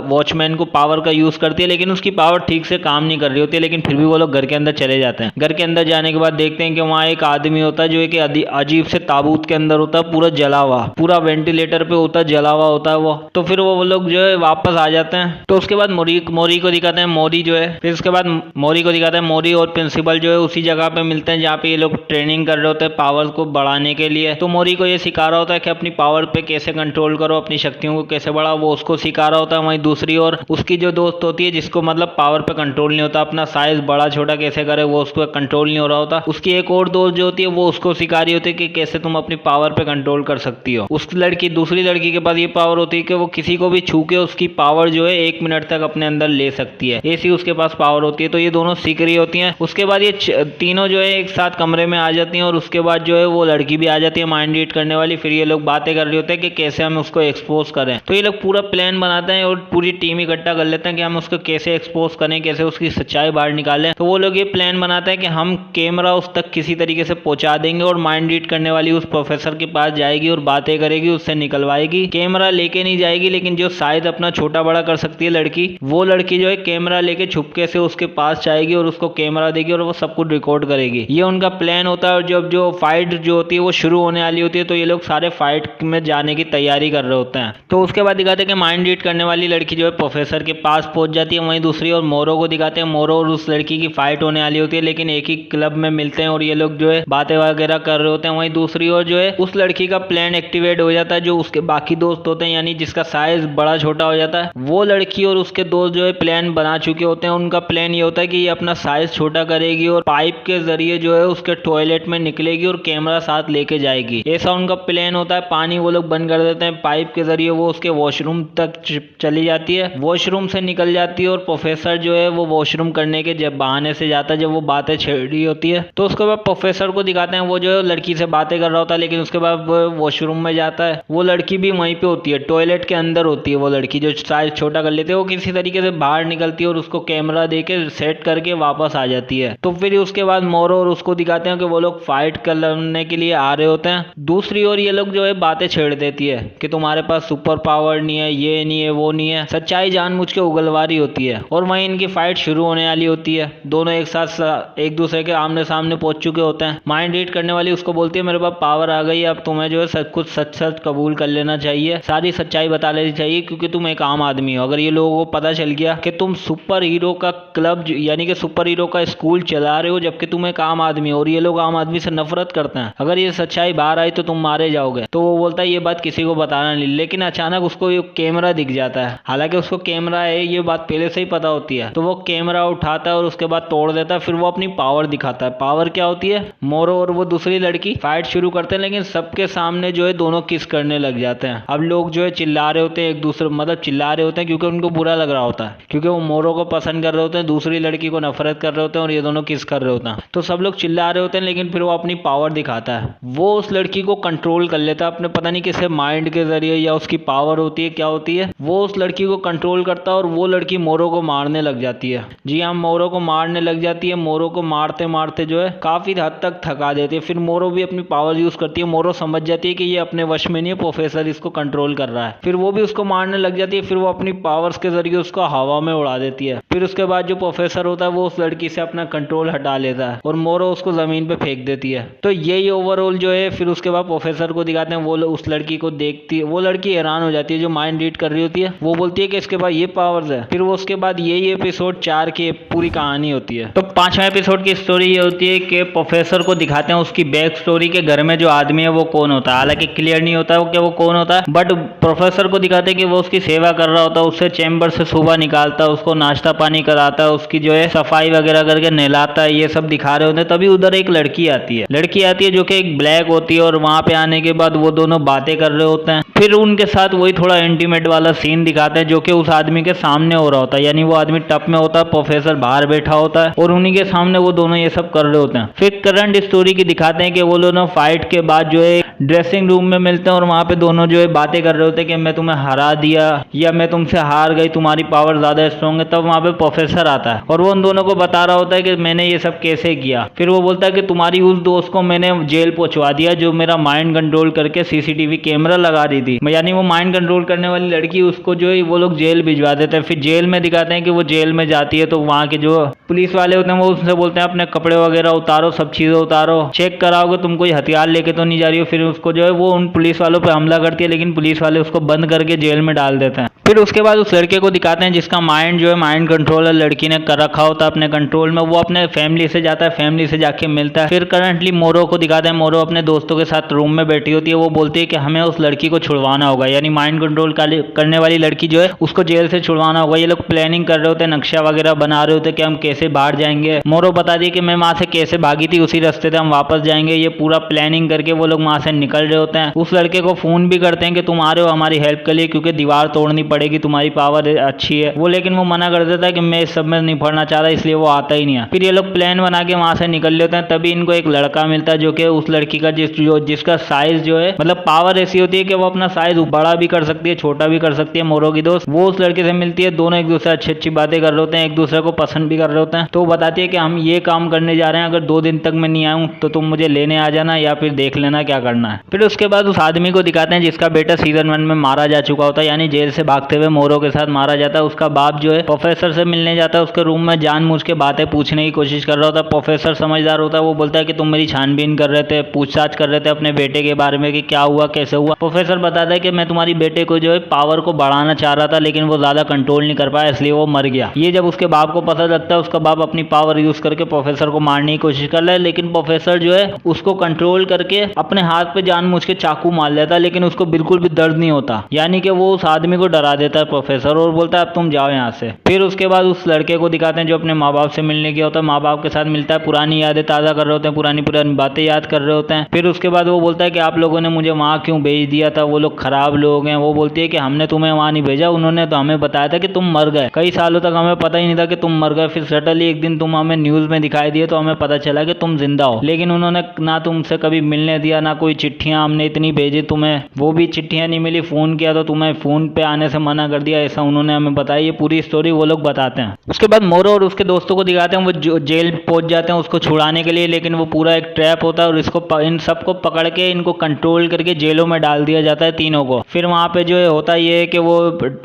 वॉचमैन को पावर का यूज करती है, लेकिन उसकी पावर ठीक से काम नहीं कर रही होती है। लेकिन फिर भी वो लोग घर के अंदर चले जाते हैं। घर के अंदर जाने के बाद देखते हैं कि वहाँ एक आदमी होता है जो एक अजीब से ताबूत के अंदर होता है, पूरा जला हुआ, पूरा वेंटिलेटर पे होता है, जला हुआ होता है वो। तो फिर वो लोग जो है वापस आ जाते हैं। तो उसके बाद मोरी को दिखाते हैं। मोरी जो है, फिर उसके बाद मोरी को दिखाते हैं। मोरी और प्रिंसिपल जो है उसी जगह पे मिलते हैं जहाँ पे ये लोग ट्रेनिंग कर रहे होते हैं पावर को बढ़ाने के लिए। तो मोरी को ये सिखा रहा होता है कि अपनी पावर पे कैसे कंट्रोल करो, अपनी शक्तियों को कैसे बढ़ाओ, वो उसको सिखा रहा होता है। वहीं दूसरी ओर उसकी जो दोस्त होती है जिसको मतलब पावर पे कंट्रोल नहीं होता, अपना साइज बड़ा छोटा कैसे करे वो उसको कंट्रोल नहीं हो रहा होता, उसकी एक और दोस्त जो होती है वो उसको सिखा रही होती है कि कैसे तुम अपनी पावर पे कंट्रोल कर सकती हो। दूसरी लड़की के पास ये पावर होती है कि वो किसी को भी छू के उसकी पावर जो है 1 मिनट तक अपने अंदर ले सकती है, ऐसी उसके पास पावर होती है। तो ये दोनों सीख रही होती हैं। उसके बाद ये तीनों जो है एक साथ कमरे में आ जाती हैं और उसके बाद जो है वो लड़की भी आ जाती है माइंड रीड करने वाली। फिर ये लोग बातें कर रहे होते हैं कि कैसे हम उसको एक्सपोज करें। तो ये लोग पूरा प्लान बनाते हैं और पूरी टीम इकट्ठा कर लेते हैं कि हम उसको कैसे एक्सपोज करें, कैसे उसकी सच्चाई बाहर निकालें। तो वो लोग ये प्लान बनाते हैं कि हम कैमरा उस तक किसी तरीके से पहुंचा देंगे और माइंड रीड करने वाली उस प्रोफेसर के पास जाएगी और बातें करेगी, उससे निकलवाएगी। कैमरा लेके नहीं जाएगी, लेकिन जो शायद अपना छोटा बड़ा कर सकती है लड़की, वो लड़की जो है कैमरा लेके छुपके से उसके पास जाएगी और उसको कैमरा देगी और वो सब कुछ रिकॉर्ड करेगी। ये उनका प्लान होता है। और जब जो फाइट जो होती है वो शुरू होने वाली होती है तो ये लोग सारे फाइट में जाने की तैयारी कर रहे होते हैं। तो उसके बाद दिखाते हैं कि माइंड रीड करने वाली लड़की जो है प्रोफेसर के पास पहुंच जाती है। वहीं दूसरी ओर मोरो को दिखाते हैं। मोरो और उस लड़की की फाइट होने वाली होती है, लेकिन एक ही क्लब में मिलते हैं और ये लोग जो है बातें वगैरह कर रहे होते हैं। वहीं दूसरी ओर जो है उस लड़की का प्लान एक्टिवेट हो जाता है। जो उसके बाकी दोस्त होते हैं, यानी जिसका साइज बड़ा छोटा हो जाता है, वो लड़की और उसके दोस्त जो है प्लान बना चुके होते हैं। उनका प्लान ये होता है कि ये अपना साइज छोटा करेगी और पाइप के जरिए जो है उसके टॉयलेट में निकलेगी और कैमरा साथ लेके जाएगी। ऐसा उनका प्लान होता है। पानी वो लोग बंद कर देते हैं, पाइप के जरिए वो उसके वॉशरूम तक चली जाती है, वॉशरूम से निकल जाती है और प्रोफेसर जो है वो वॉशरूम करने के जब बहाने से जाता है, जब वो बातें छेड़ रही होती है। तो उसके बाद प्रोफेसर को दिखाते हैं, वो जो है लड़की से बातें कर रहा होता है, लेकिन उसके बाद वो वॉशरूम में जाता है। वो लड़की भी वहीं पे होती है, टॉयलेट के अंदर होती है। वो लड़की जो साइज छोटा कर लेती है वो किसी तरीके से बाहर निकलती है और उसको कैमरा देके सेट करके वापस आ जाती है। तो फिर उसके बाद मोरो और उसको दिखाते हैं कि वो लोग फाइट करने के लिए आ रहे होते हैं। दूसरी ओर ये लोग जो है बातें छेड़ देती है कि तुम्हारे पास सुपर पावर नहीं है, ये नहीं है, वो नहीं है। सच्चाई जानबूझ के उगलवारी होती है। और वहीं इनकी फाइट शुरू होने वाली होती है। दोनों एक साथ एक दूसरे के आमने सामने पहुंच चुके होते हैं। माइंड रीड करने वाली उसको बोलती है मेरे पास पावर आ गई, अब तुम्हें जो है सब कुछ सच सच कबूल कर लेना चाहिए, सारी सच्चाई बता लेनी चाहिए, क्योंकि तुम एक आम आदमी हो। अगर ये लोगों को पता चल गया कि तुम सुपर हीरो का क्लब यानी कि सुपर हीरो का स्कूल चला रहे हो जबकि तुम एक आम आदमी हो और ये लोग आम आदमी से नफरत करते हैं, अगर ये सच्चाई बाहर आई तो तुम मारे जाओगे। तो वो बोलता है ये बात किसी को बताना नहीं। लेकिन अचानक उसको ये कैमरा दिख जाता है। हालांकि उसको कैमरा है ये बात पहले से ही पता होती है। तो वो कैमरा उठाता है और उसके बाद तोड़ देता है। फिर वो अपनी पावर दिखाता है। पावर क्या होती है? मोरो और वो दूसरी लड़की फाइट शुरू करते हैं, लेकिन सबके सामने जो है दोनों किस करने लग जाते हैं। अब लोग जो है चिल्ला रहे होते हैं एक दूसरे, मतलब चिल्ला रहे होते हैं क्योंकि उनको बुरा लग रहा होता है, क्योंकि वो मोरो को पसंद कर रहे होते हैं, दूसरी लड़की को नफरत कर रहे होते हैं और ये दोनों किस कर रहे होते हैं। तो सब लोग चिल्ला रहे होते हैं, लेकिन फिर वो अपनी पावर दिखाता है। वो उस लड़की को कंट्रोल कर लेता है अपने पता नहीं किसे माइंड के जरिए, या उसकी पावर होती है क्या होती है, वो उस लड़की को कंट्रोल करता है और वो लड़की मोरो को मारने लग जाती है। जी हाँ, मोरो को मारने लग जाती है। मोरो को मारते मारते जो है काफी हद तक थका देती है। फिर मोरो भी अपनी पावर यूज करती है। मोरो समझ जाती है कि ये अपने वश में नहीं है, प्रोफेसर इसको कंट्रोल कर रहा है। फिर वो भी उसको मारने लग जाती है। फिर वो अपनी पावर्स के जरिए उसको हवा में उड़ा देती है। फिर उसके बाद जो प्रोफेसर होता है वो उस लड़की से अपना कंट्रोल हटा लेता है और मोरो उसको जमीन पे फेंक देती है। तो यही स्टोरी ओवरऑल जो है, फिर उसके बाद प्रोफेसर को दिखाते हैं, वो उस लड़की को देखती है, वो लड़की हैरान हो जाती है जो माइंड रीड कर रही होती है, वो बोलती है कि इसके पास ये पावर्स है। फिर वो उसके बाद यही एपिसोड 4 की पूरी कहानी होती है। तो 5वें एपिसोड की स्टोरी ये होती है कि प्रोफेसर को दिखाते हैं उसकी बैक स्टोरी के घर में जो आदमी है वो कौन होता है। हालांकि क्लियर नहीं होता है कि वो कौन होता है, बट प्रोफेसर को दिखाते हैं कि वो उसकी सेवा कर रहा होता है, उससे चैम्बर से सुबह निकालता है, उसको नाश्ता पानी कराता है, उसकी जो है सफाई वगैरह करके नहलाता है, ये सब दिखा रहे होते हैं। तभी उधर एक लड़की आती है जो कि एक ब्लैक होती है, और वहां पे आने के बाद वो दोनों बातें कर रहे होते हैं। फिर उनके साथ वही थोड़ा इंटीमेट वाला सीन दिखाते हैं जो कि उस आदमी के सामने हो रहा होता है, यानी वो आदमी टप में होता है, प्रोफेसर बाहर बैठा होता है और उन्हीं के सामने वो दोनों ये सब कर रहे होते हैं। फिर करंट स्टोरी की दिखाते हैं कि वो दोनों फाइट के बाद जो है ड्रेसिंग रूम में मिलते हैं और वहां पे दोनों जो है बातें कर रहे होते हैं कि मैं तुम्हें हरा दिया या मैं तुमसे हार गई, तुम्हारी पावर ज्यादा स्ट्रॉन्ग है। तब वहां पे प्रोफेसर आता है और वो उन दोनों को बता रहा होता है कि मैंने ये सब कैसे किया। फिर वो बोलता है कि तुम्हारी उस दोस्त को मैंने जेल पहुंचवा दिया जो मेरा माइंड कंट्रोल करके सीसीटीवी कैमरा लगा दी थी, यानी वो माइंड कंट्रोल करने वाली लड़की, उसको जो है वो लोग जेल भिजवा देते हैं। फिर जेल में दिखाते हैं कि वो जेल में जाती है तो वहाँ के जो पुलिस वाले होते हैं वो उससे बोलते हैं अपने कपड़े वगैरह उतारो, सब चीजें उतारो, चेक कराओगे तुम कोई हथियार लेके तो नहीं जा रही हो। फिर उसको जो है वो उन पुलिस वालों पे हमला करती है, लेकिन पुलिस वाले उसको बंद करके जेल में डाल देते हैं। फिर उसके बाद उस लड़के को दिखाते हैं जिसका माइंड जो है माइंड कंट्रोलर लड़की ने कर रखा होता है अपने कंट्रोल में। वो अपने फैमिली से जाता है, फैमिली से जाके मिलता है। फिर करंटली मोरो को दिखाते हैं, मोरो अपने दोस्तों के साथ रूम में बैठी होती है। वो बोलती है कि हमें उस लड़की को छुड़वाना होगा, यानी माइंड कंट्रोल करने वाली लड़की जो है उसको जेल से छुड़वाना होगा। ये लोग प्लानिंग कर रहे होते हैं, नक्शा वगैरह बना रहे होते हैं कि हम कैसे बाहर जाएंगे। मोरो बता दी कि मैं वहां से कैसे भागी थी, उसी रास्ते से हम वापस जाएंगे। ये पूरा प्लानिंग करके वो लोग वहां से निकल रहे होते हैं। उस लड़के को फोन भी करते हैं कि तुम आ रहे हो हमारी हेल्प के लिए, क्योंकि दीवार तोड़नी पड़ेगी, तुम्हारी पावर अच्छी है। वो लेकिन वो मना कर देता है कि मैं इस सब में नहीं पढ़ना चाह रहा, इसलिए वो आता ही नहीं है। फिर ये लोग प्लान बना के वहां से निकल लेते हैं। तभी इनको एक लड़का मिलता है जो कि उस लड़की का जिसका साइज जो है, मतलब पावर ऐसी होती है कि वो अपना साइज बड़ा भी कर सकती है, छोटा भी कर सकती है। मोरो की दोस्त वो उस लड़के से मिलती है, दोनों एक दूसरे अच्छी अच्छी बातें कर रहे होते हैं, एक दूसरे को पसंद भी कर रहे होते हैं। तो वो बताती है कि हम ये काम करने जा रहे हैं, अगर 2 दिन तक मैं नहीं आऊं तो तुम मुझे लेने आ जाना या फिर देख लेना क्या करना है। फिर उसके बाद उस आदमी को दिखाते हैं जिसका बेटा सीजन 1 में मारा जा चुका होता है, यानी जेल से भागते हुए मोरो के साथ मारा जाता है। उसका बाप जो है प्रोफेसर से मिलने जाता है, उसके रूम में जानबूझ के बातें पूछने की कोशिश कर रहा होता है। प्रोफेसर समझदार होता है, वो बोलता है कि तुम मेरी छानबीन कर रहे थे, पूछताछ कर रहे थे अपने बेटे के बारे में कि क्या हुआ कैसे हुआ। प्रोफेसर बताता है कि मैं तुम्हारी बेटे को जो है पावर को बढ़ाना चाह रहा था, लेकिन वो ज्यादा कंट्रोल नहीं कर पाया, इसलिए वो मर गया। ये जब उसके बाप को पता लगता है, उसका बाप अपनी पावर यूज करके प्रोफेसर को मारने की कोशिश कर रहा है, लेकिन प्रोफेसर जो है उसको कंट्रोल करके अपने हाथ पे जानबूझ के चाकू मार लेता है, लेकिन उसको बिल्कुल भी दर्द नहीं होता, यानी कि वो उस आदमी को डरा देता है प्रोफेसर, और बोलता है अब तुम जाओ यहाँ से। फिर उसके बाद उस लड़के को दिखाते हैं जो अपने माँ बाप से मिलने गया होता है, माँ बाप के साथ मिलता है, पुरानी यादें ताज़ा कर रहे होते हैं, पुरानी पुरानी बातें याद कर रहे होते हैं। फिर उसके बाद वो बोलता है कि आप लोगों ने मुझे वहाँ क्यों भेज दिया था, वो लोग खराब लोग हैं। वो बोलती है कि हमने तुम्हें वहाँ नहीं भेजा, उन्होंने तो हमें बताया था कि तुम मर गए, कई सालों तक हमें पता ही नहीं था कि तुम मर गए। फिर सडनली एक दिन तुम हमें न्यूज में दिखाई दिए तो हमें पता चला कि तुम जिंदा हो, लेकिन उन्होंने ना तुमसे कभी मिलने दिया, ना कोई चिट्ठियां हमने इतनी भेजी तुम्हें, वो भी चिट्ठियां नहीं मिली, फोन किया तो तुम्हें फोन पे आने से मना कर दिया, ऐसा उन्होंने हमें बताया। ये पूरी स्टोरी वो लोग बताते हैं। उसके बाद मोरो और उसके दोस्तों को दिखाते हैं, वो जेल पहुंच जाते हैं उसको छुड़ाने के लिए, लेकिन वो पूरा एक ट्रैप होता है और इसको इन सबको पकड़ के इनको कंट्रोल करके जेलों में डाल दिया जाता है तीनों को। फिर वहां पे जो है होता ये है कि वो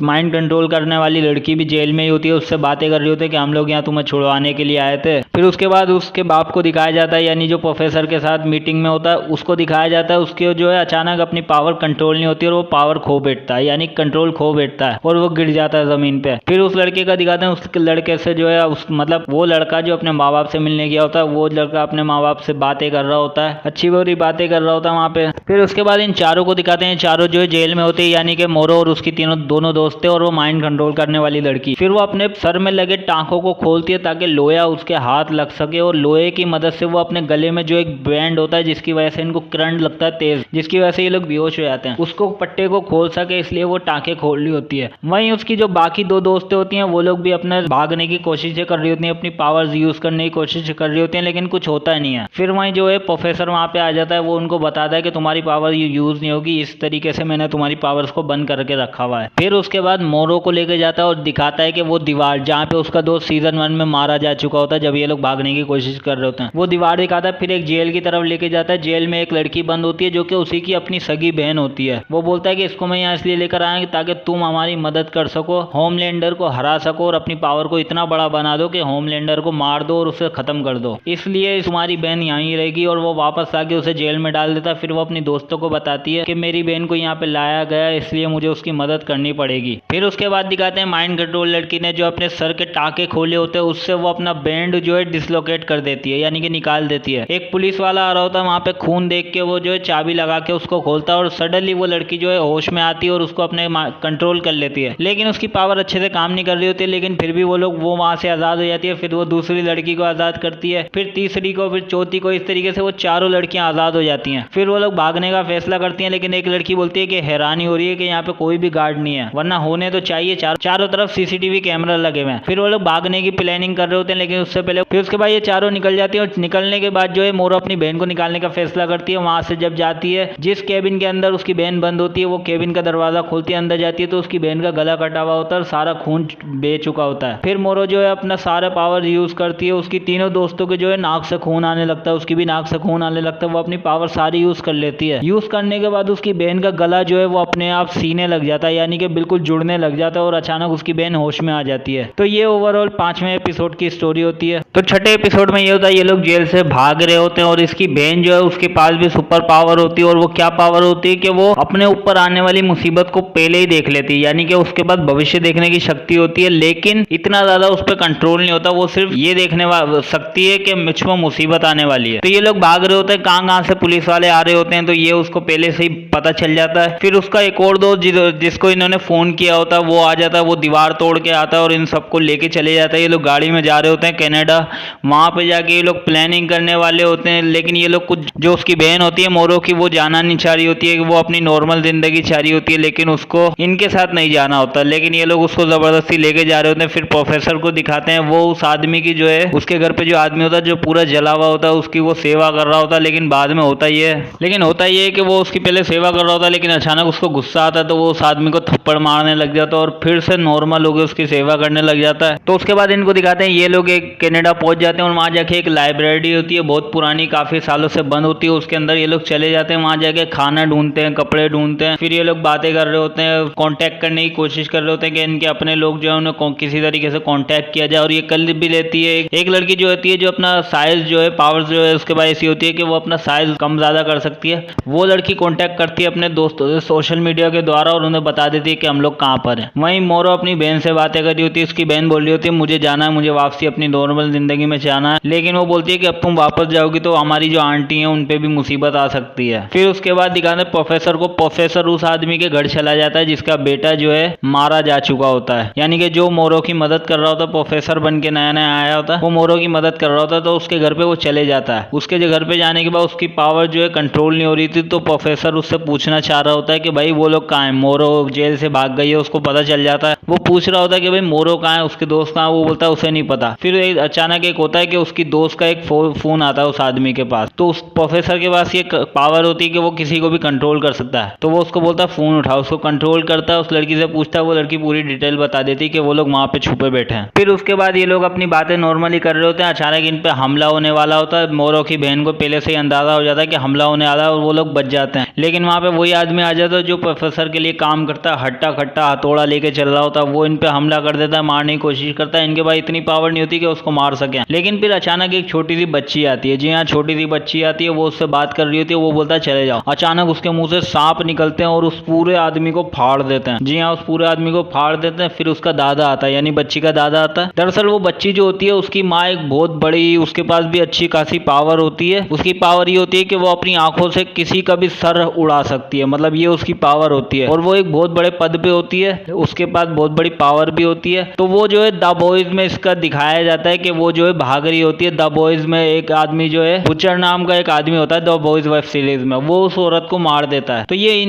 माइंड कंट्रोल करने वाली लड़की भी जेल में ही होती है, उससे बातें कर रही होती है कि हम लोग यहाँ तुम्हें छुड़वाने के लिए आए थे। फिर उसके बाद उसके बाप को दिखाया जाता है, यानी जो प्रोफेसर के साथ मीटिंग में होता है उसको दिखाया जाता है। उसके जो है अचानक अपनी पावर कंट्रोल नहीं होती और वो पावर खो बैठता है, यानी कंट्रोल खो बैठता है और वो गिर जाता है जमीन पे। फिर उस लड़के का दिखाते हैं, उस लड़के से जो है उस मतलब वो लड़का जो अपने माँ बाप से मिलने गया होता है, वो लड़का अपने माँ बाप से बातें कर रहा होता है, अच्छी बुरी बातें कर रहा होता है वहाँ पे। फिर उसके बाद इन चारों को दिखाते हैं, चारों जो है जेल में होते हैं, यानी कि मोरो और उसकी दोनों दोस्त थे और वो माइंड कंट्रोल करने वाली लड़की। फिर वो अपने सर में लगे टांकों को खोलती है ताकि लोहा उसके हाथ लग सके, और लोहे की मदद से वो अपने गले में जो एक बैंड होता है जिसकी वजह से इनको करंट लगता है तेज, जिसकी वजह से ये लोग बेहोश हो जाते हैं, उसको पट्टे को खोल सके, इसलिए वो टांके खोल रही होती है। वहीं उसकी जो बाकी 2 दोस्तें होती हैं वो लोग भी अपने भागने की कोशिशें कर रही होती हैं, अपनी पावर्स यूज करने की कोशिश कर रही होती हैं, लेकिन कुछ होता नहीं है। फिर वहीं जो है प्रोफेसर वहां पे आ जाता है, वो उनको बताता है कि तुम्हारी पावर यूज नहीं होगी, इस तरीके से मैंने तुम्हारी पावर्स को बंद करके रखा हुआ है। फिर उसके बाद मोरो को लेके जाता है और दिखाता है कि वो दीवार जहाँ पे उसका दोस्त सीजन 1 में मारा जा चुका होता है जब ये लोग भागने की कोशिश कर रहे होते हैं, वो दीवार दिखाता है। फिर एक जेल की तरफ लेके जाता है, जेल में एक लड़की बंद बंद होती है जो कि उसी की अपनी सगी बहन होती है। वो बोलता है कि इसको मैं यहाँ इसलिए लेकर आया ताकि तुम हमारी मदद कर सको, होमलैंडर को हरा सको और अपनी पावर को इतना बड़ा बना दो कि होमलैंडर को मार दो और उसे खत्म कर दो। इसलिए तुम्हारी बहन यहीं रहेगी। और वो वापस आके उसे जेल में डाल देता है। फिर वो अपनी दोस्तों को बताती है कि मेरी बहन को यहाँ पे लाया गया इसलिए मुझे उसकी मदद करनी पड़ेगी। फिर उसके बाद दिखाते हैं माइंड कंट्रोल लड़की ने जो अपने सर के टाके खोले होते हैं उससे वो अपना बैंड जो है डिसलोकेट कर देती है, यानी कि निकाल देती है। एक पुलिस वाला आ रहा होता है, वहां पे खून देख के वो जो है चाबी लगा के उसको खोलता है और सडनली वो लड़की जो है होश में आती है और उसको अपने कंट्रोल कर लेती है। लेकिन उसकी पावर अच्छे से काम नहीं कर रही होती है, लेकिन फिर भी वो लोग वो वहां से आजाद हो जाती है। फिर वो दूसरी लड़की को आजाद करती है, फिर तीसरी को, फिर चौथी को। इस तरीके से वो चारों लड़कियां आजाद हो जाती हैं। फिर वो लोग भागने का फैसला करती हैं, लेकिन एक लड़की बोलती है कि हैरानी हो रही है कि यहाँ पे कोई भी गार्ड नहीं है, वरना होने तो चाहिए। चारों तरफ सीसीटीवी कैमरा लगे हुए हैं। फिर वो लोग भागने की प्लानिंग कर रहे होते हैं, लेकिन उससे पहले फिर उसके बाद ये चारों निकल जाती है। और निकलने के बाद जो है मोरो अपनी बहन को निकालने का फैसला करती है। वहां से जब जाती है, जिस केबिन के अंदर उसकी बहन बंद होती है, वो केबिन का दरवाजा खोलती है, अंदर जाती है तो उसकी बहन का गला कटा हुआ होता है और सारा खून बह चुका होता है। फिर मोरो जो है अपना सारा पावर यूज करती है। उसकी तीनों दोस्तों के जो है नाक से खून आने लगता है, उसकी भी नाक से खून आने लगता है। वो अपनी पावर सारी यूज कर लेती है। यूज करने के बाद उसकी बहन का गला जो है वो अपने आप सीने लग जाता है, यानी कि बिल्कुल जुड़ने लग जाता है और अचानक उसकी बहन होश में आ जाती है। तो ये ओवरऑल 5वें एपिसोड की स्टोरी होती है। तो छठे एपिसोड में ये होता है, ये लोग जेल से भाग रहे होते हैं और इसकी बहन जो है उसके पास भी सुपर पावर होती है। और वो क्या पावर होती है कि वो अपने ऊपर आने वाली मुसीबत को पहले ही देख लेती है, यानी कि उसके पास भविष्य देखने की शक्ति होती है। लेकिन इतना ज्यादा उस पर कंट्रोल नहीं होता, वो सिर्फ ये देखने सकती है कि मुझ पर मुसीबत आने वाली है। तो ये लोग भाग रहे होते हैं, कहाँ से पुलिस वाले आ रहे होते हैं, तो ये उसको पहले से ही पता चल जाता है। फिर उसका एक और दोस्त जिसको इन्होंने फोन किया होता है वो आ जाता है, वो दीवार तोड़ के आता है और इन सबको लेके चले जाता है। ये लोग गाड़ी में जा रहे होते हैं कनाडा। वहां पे जाके ये लोग प्लानिंग करने वाले होते हैं, लेकिन ये लोग कुछ जो उसकी बहन होती है मोरो की, वो जाना नहीं चाह रही होती है, वो अपनी नॉर्मल जिंदगी चाह रही होती है, लेकिन उसको इनके साथ नहीं जाना होता। लेकिन ये लोग उसको जबरदस्ती लेके जा रहे होते हैं। फिर प्रोफेसर को दिखाते हैं, वो उस आदमी की जो है उसके घर पे जो आदमी होता है जो पूरा जला हुआ होता है उसकी वो सेवा कर रहा होता है। लेकिन बाद में होता ये है कि वो उसकी पहले सेवा कर रहा होता है, लेकिन अचानक उसको गुस्सा आता है तो वो उस आदमी को थप्पड़ मारने लग जाता है और फिर से नॉर्मल होकर उसकी सेवा करने लग जाता है। तो उसके बाद इनको दिखाते हैं, ये लोग एक कनाडा पहुंच जाते हैं और वहां जाके एक लाइब्रेरी होती है, बहुत पुरानी, काफी सालों से बंद होती है। उसके अंदर ये लोग चले जाते हैं, वहां जाके खाना ढूंढते हैं, कपड़े ढूंढते हैं। फिर ये लोग बातें कर रहे होते हैं, कांटेक्ट करने की कोशिश कर रहे होते हैं कि इनके अपने लोग जो है उन्हें किसी तरीके से कांटेक्ट किया जाए। और ये कर भी लेती है। एक लड़की जो होती है जो अपना साइज जो है, पावर जो है उसके बाद ऐसी होती है कि वो अपना साइज कम ज्यादा कर सकती है। वो लड़की कांटेक्ट करती है अपने दोस्तों से सोशल मीडिया के द्वारा और उन्हें बता देती है कि हम लोग कहाँ पर हैं। वहीं मोरो अपनी बहन से बातें कर रही होती है। उसकी बहन बोल रही होती है मुझे जाना है, मुझे वापसी अपनी नॉर्मल जिंदगी में जाना है। लेकिन वो बोलती है कि अब तुम वापस जाओगी तो हमारी जो आंटी है उन पे भी मुसीबत आ सकती है। फिर उसके बाद दिखाते प्रोफेसर को। प्रोफेसर उस आदमी के घर चला जाता है जिसका बेटा जो है मारा जा चुका होता है, यानी कि जो मोरो की मदद कर रहा होता है, प्रोफेसर बन के नया नया आया होता है, वो मोरो की मदद कर रहा होता है। तो उसके घर पे वो चले जाता है। उसके घर पे जाने के बाद उसकी पावर जो है कंट्रोल नहीं हो रही थी, तो प्रोफेसर उससे पूछना चाह रहा होता है कि भाई वो लोग कहाँ है, मोरो जेल से भाग गई है, उसको पता चल जाता है। वो पूछ रहा होता है कि भाई मोरो कहाँ है, उसके दोस्त कहाँ है, वो बोलता है उसे नहीं पता। फिर अचानक एक होता है कि उसकी दोस्त का एक फोन आता है उस आदमी के पास। तो उस प्रोफेसर के पास ये पावर होती है कि वो किसी को भी कंट्रोल कर सकता है। तो वो उसको बोलता है फोन उठाओ, उसको कंट्रोल करता है, उस लड़की से पूछता है, वो लड़की पूरी डिटेल बता देती है कि वो लोग वहां पे छुपे बैठे हैं। फिर उसके बाद ये लोग अपनी बातें नॉर्मली कर रहे होते हैं। अचानक इन पे हमला होने वाला होता है। मोरो की बहन को पहले से ही अंदाजा हो जाता है कि हमला होने वाला है और वो लोग बच जाते हैं। लेकिन वहां पे वही आदमी आ जाता है जो प्रोफेसर के लिए काम करता है, हट्टा खट्टा हथौड़ा लेके चल रहा होता है। वो इन पे हमला कर देता है, मारने की कोशिश करता है। इनके पास इतनी पावर नहीं होती कि उसको मार सके। लेकिन फिर अचानक एक छोटी सी बच्ची आती है। जी हाँ, छोटी सी बच्ची आती है। वो उससे बात कर रही होती है। वो बोलता है चले जाओ। अचानक उसके मुंह से सांप निकलते हैं और उस पूरे आदमी को फाड़ देते हैं। जी हाँ, उस पूरे आदमी को फाड़ देते हैं। फिर उसका दादा आता है, यानी बच्ची का दादा आता है। दरअसल वो बच्ची जो होती है उसकी माँ एक बहुत बड़ी, उसके पास भी अच्छी खासी पावर होती है। उसकी पावर ये होती है कि वो अपनी आंखों से किसी का भी सर उड़ा सकती है, मतलब ये उसकी पावर होती है। और वो एक बहुत बड़े पद पे होती है, उसके पास बहुत बड़ी पावर भी होती है। तो वो जो है द बॉयज में इसका दिखाया जाता है कि वो जो है भाग रही होती है। द बॉयज में एक आदमी जो है बुचर नाम का एक आदमी होता है द बॉयज वेब सीरीज में, वो उस औरत को मार देता है। तो ये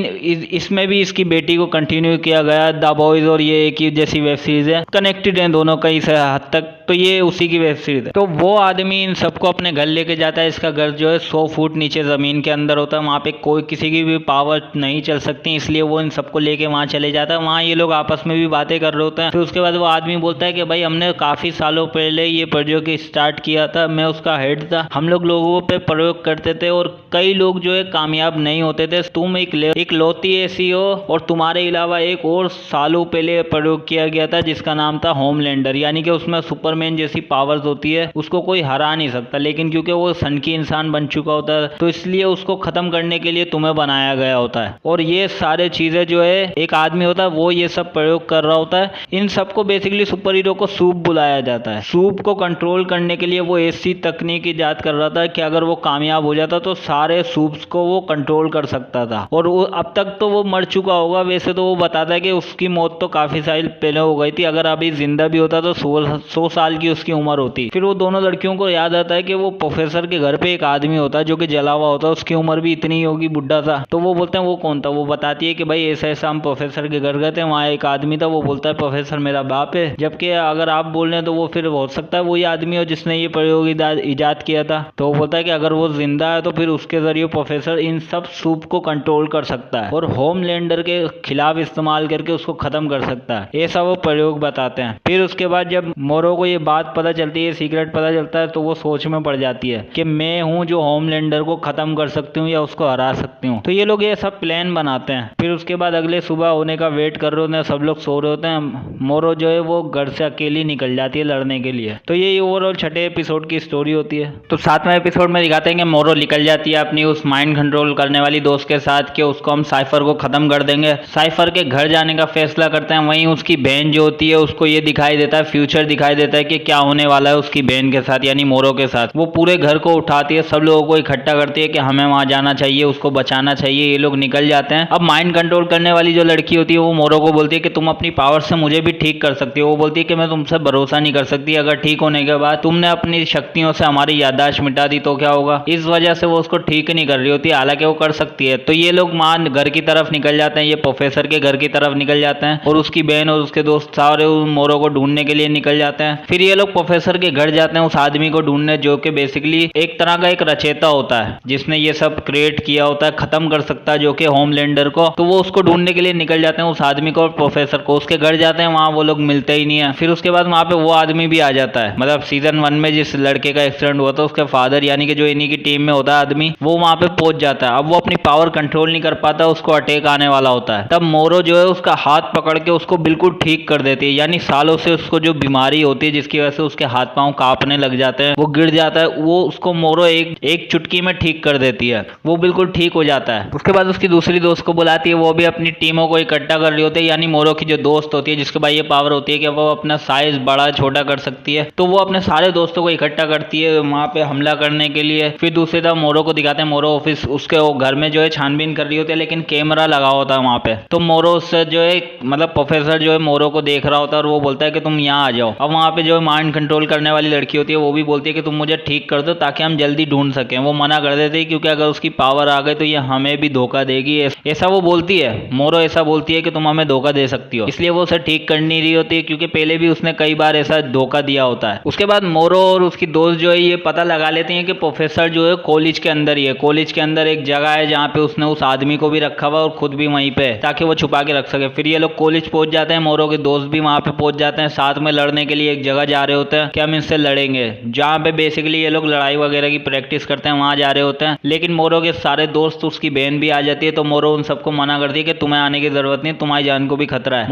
इसमें भी इसकी बेटी को कंटिन्यू किया गया। द बॉयज और ये एक ही जैसी वेब सीरीज है, कनेक्टेड है दोनों कई से हद तक। तो ये उसी की वेब सीरीज है। तो वो आदमी इन सबको अपने घर लेके जाता है। इसका घर जो है 100 फुट नीचे जमीन के अंदर होता है, वहाँ पे कोई किसी की भी पावर नहीं चल सकती, इसलिए वो इन सबको लेके वहाँ चले जाता है। वहाँ ये लोग आपस में भी बातें कर रहे होते हैं। फिर उसके बाद वो आदमी बोलता है कि भाई हमने काफी सालों पहले ये प्रयोग स्टार्ट किया था, मैं उसका हेड था, हम लोगों पे प्रयोग करते थे और कई लोग जो है कामयाब नहीं होते थे। तुम एक लौती ऐसी हो और तुम्हारे अलावा एक और सालों पहले प्रयोग किया गया था जिसका नाम था होमलैंडर, यानी कि उसमें सुपरमैन जैसी पावर्स होती है, उसको कोई हरा नहीं सकता, लेकिन क्योंकि वो सनकी इंसान बन चुका होता है तो इसलिए उसको खत्म करने के लिए तुम्हें बनाया गया होता है। और ये सारे चीजें जो है एक आदमी होता है वो ये सब प्रयोग कर रहा होता है। इन सबको बेसिकली सुपर हीरो को सूप बुलाया जाता है। सूप को कंट्रोल करने के लिए वो ऐसी तकनीक ईजाद कर रहा था कि अगर वो कामयाब हो जाता तो सारे सूप्स को वो कंट्रोल कर सकता था। और वो अब तक तो वो मर चुका होगा, वैसे तो वो बताता है कि उसकी मौत तो काफी साल पहले हो गई थी, अगर अभी जिंदा भी होता तो 100 साल की उसकी उम्र होती। फिर वो दोनों लड़कियों को याद आता है कि वो प्रोफेसर के घर पे एक आदमी होता है जो कि जला हुआ होता है, उसकी उम्र भी इतनी ही होगी, बुढ़ा था। तो वो बोलते हैं वो कौन था, वो बताती है कि भाई ऐसा ऐसा हम प्रोफेसर के घर गए थे, वहाँ एक आदमी था, वो बोलता है प्रोफेसर मेरा बाप है, जबकि अगर आप बोल रहे हैं तो वो फिर हो सकता है वही आदमी हो जिसने ये प्रयोग ईजाद किया था। तो वो बोलता है कि अगर वो जिंदा है तो फिर उसके जरिए प्रोफेसर इन सब सूप को कंट्रोल कर सकता है और होमलैंडर के खिलाफ इस्तेमाल करके उसको खत्म कर सकता है। ऐसा वो प्रयोग बताते हैं। फिर उसके बाद जब मोरो को ये बात पता चलती है, सीक्रेट पता चलता है, तो वो सोच में पड़ जाती है कि मैं हूँ जो होमलैंडर को खत्म कर सकती हूँ या उसको हरा सकती हूँ। तो ये लोग ये सब प्लान बनाते हैं। फिर उसके बाद अगले सुबह होने का वेट कर रहे होते हैं, सब लोग सो रहे होते हैं। मोरो जो है वो घर से अकेली निकल जाती है लड़ने के लिए। तो ये ओवरऑल छठे एपिसोड की स्टोरी होती है। तो 7वें एपिसोड में दिखाते हैं कि मोरो निकल जाती है अपनी उस माइंड कंट्रोल करने वाली दोस्त के साथ कि उसको हम साइफर को खत्म कर देंगे। साइफर के घर जाने का फैसला करते हैं। वहीं उसकी बहन जो होती है उसको ये दिखाई देता है, फ्यूचर दिखाई देता है कि क्या होने वाला है उसकी बहन के साथ यानी मोरो के साथ। वो पूरे घर को उठाती है, सब लोगों को इकट्ठा करती है कि हमें वहां जाना चाहिए, उसको बचाना चाहिए। ये लोग निकल जाते हैं। अब माइंड कंट्रोल करने वाली जो लड़की होती है वो मोरो को बोलती है कि तुम अपनी पावर से मुझे भी ठीक कर सकती हो। वो बोलती है कि मैं तुमसे भरोसा नहीं कर सकती, अगर ठीक होने के बाद तुमने अपनी शक्तियों से हमारी याददाश्त मिटा दी तो क्या होगा। इस वजह से वो उसको ठीक नहीं कर रही होती, हालांकि वो कर सकती है। तो ये लोग मान घर की तरफ निकल जाते हैं, ये प्रोफेसर के घर की तरफ निकल जाते हैं और उसकी बहन और उसके दोस्त सारे मोरो को ढूंढने के लिए निकल जाते हैं। फिर ये लोग प्रोफेसर के घर जाते हैं उस आदमी को ढूंढने जो कि बेसिकली एक तरह का एक रचेता होता है जिसने ये सब क्रिएट किया होता है, खत्म कर सकता है जो कि होमलैंडर को। तो वो उसको ढूंढने के लिए निकल जाते हैं, उस आदमी को और प्रोफेसर को। उसके घर जाते हैं, वहां वो लोग मिलते ही नहीं है। फिर उसके बाद वहां पे वो आदमी भी आ जाता है, मतलब सीजन 1 में जिस लड़के का एक्सीडेंट हुआ था उसके फादर यानी कि जो इन्हीं की टीम में होता है आदमी, वो वहां पे पहुंच जाता है। अब वो अपनी पावर कंट्रोल नहीं कर पाता, उसको अटैक आने वाला होता है। तब मोरो जो है उसका हाथ पकड़ के उसको बिल्कुल ठीक कर देती है, यानी सालों से उसको जो बीमारी होती है जिसकी वजह से उसके हाथ पांव कांपने लग जाते हैं, वो गिर जाता है, वो उसको मोरो एक चुटकी में ठीक कर देती है, वो बिल्कुल ठीक हो जाता है। उसके बाद उसकी दूसरी दोस्त को बुलाती है, वो भी अपनी टीमों को इकट्ठा कर रही होती है, यानी मोरो की जो दोस्त होती है जिसके पास ये पावर होती है कि वो अपना साइज बड़ा छोटा कर सकती है। तो वो अपने सारे दोस्तों को इकट्ठा करती है वहां पे हमला करने के लिए। फिर दूसरी तरफ मोरो को दिखाते हैं, मोरो ऑफिस उसके घर में जो है छानबीन कर रही होती है, लेकिन कैमरा लगा होता है वहां पे। तो मोरो उससे जो है मतलब प्रोफेसर जो है मोरो को देख रहा होता है और वो बोलता है कि तुम यहाँ आ जाओ। अब वहां पे जो है माइंड कंट्रोल करने वाली लड़की होती है वो भी बोलती है कि तुम मुझे ठीक कर दो ताकि हम जल्दी ढूंढ सकें। वो मना कर देते हैं क्योंकि अगर उसकी पावर आ गई तो ये हमें भी धोखा देगी, ऐसा वो बोलती है। मोरो ऐसा बोलती है कि तुम हमें धोखा दे सकती हो, इसलिए वो उसे ठीक कर नहीं रही होती है क्योंकि पहले भी उसने कई बार ऐसा धोखा दिया होता है। उसके बाद मोरो और उसकी दोस्त जो है ये पता लगा लेते हैं कि प्रोफेसर जो है कॉलेज के अंदर ही है। कॉलेज के अंदर एक जगह है जहाँ पे उसने उस आदमी को भी रखा हुआ और खुद भी वहीं पे ताकि वो छुपा के रख सके। फिर ये लोग कॉलेज पहुंच जाते हैं, मोरो के दोस्त भी वहां पे पहुंच जाते हैं, साथ में लड़ने के लिए एक जगह जा रहे होते हैं कि हम इनसे लड़ेंगे, जहाँ पे बेसिकली ये लोग लड़ाई वगैरह की प्रैक्टिस करते हैं, वहां जा रहे होते हैं। लेकिन मोरो के सारे दोस्त, उसकी बहन भी आ जाती है, तो मोरो उन सबको मना करती है कि तुम्हें आने की जरूरत नहीं, तुम्हारी जान को भी खतरा है।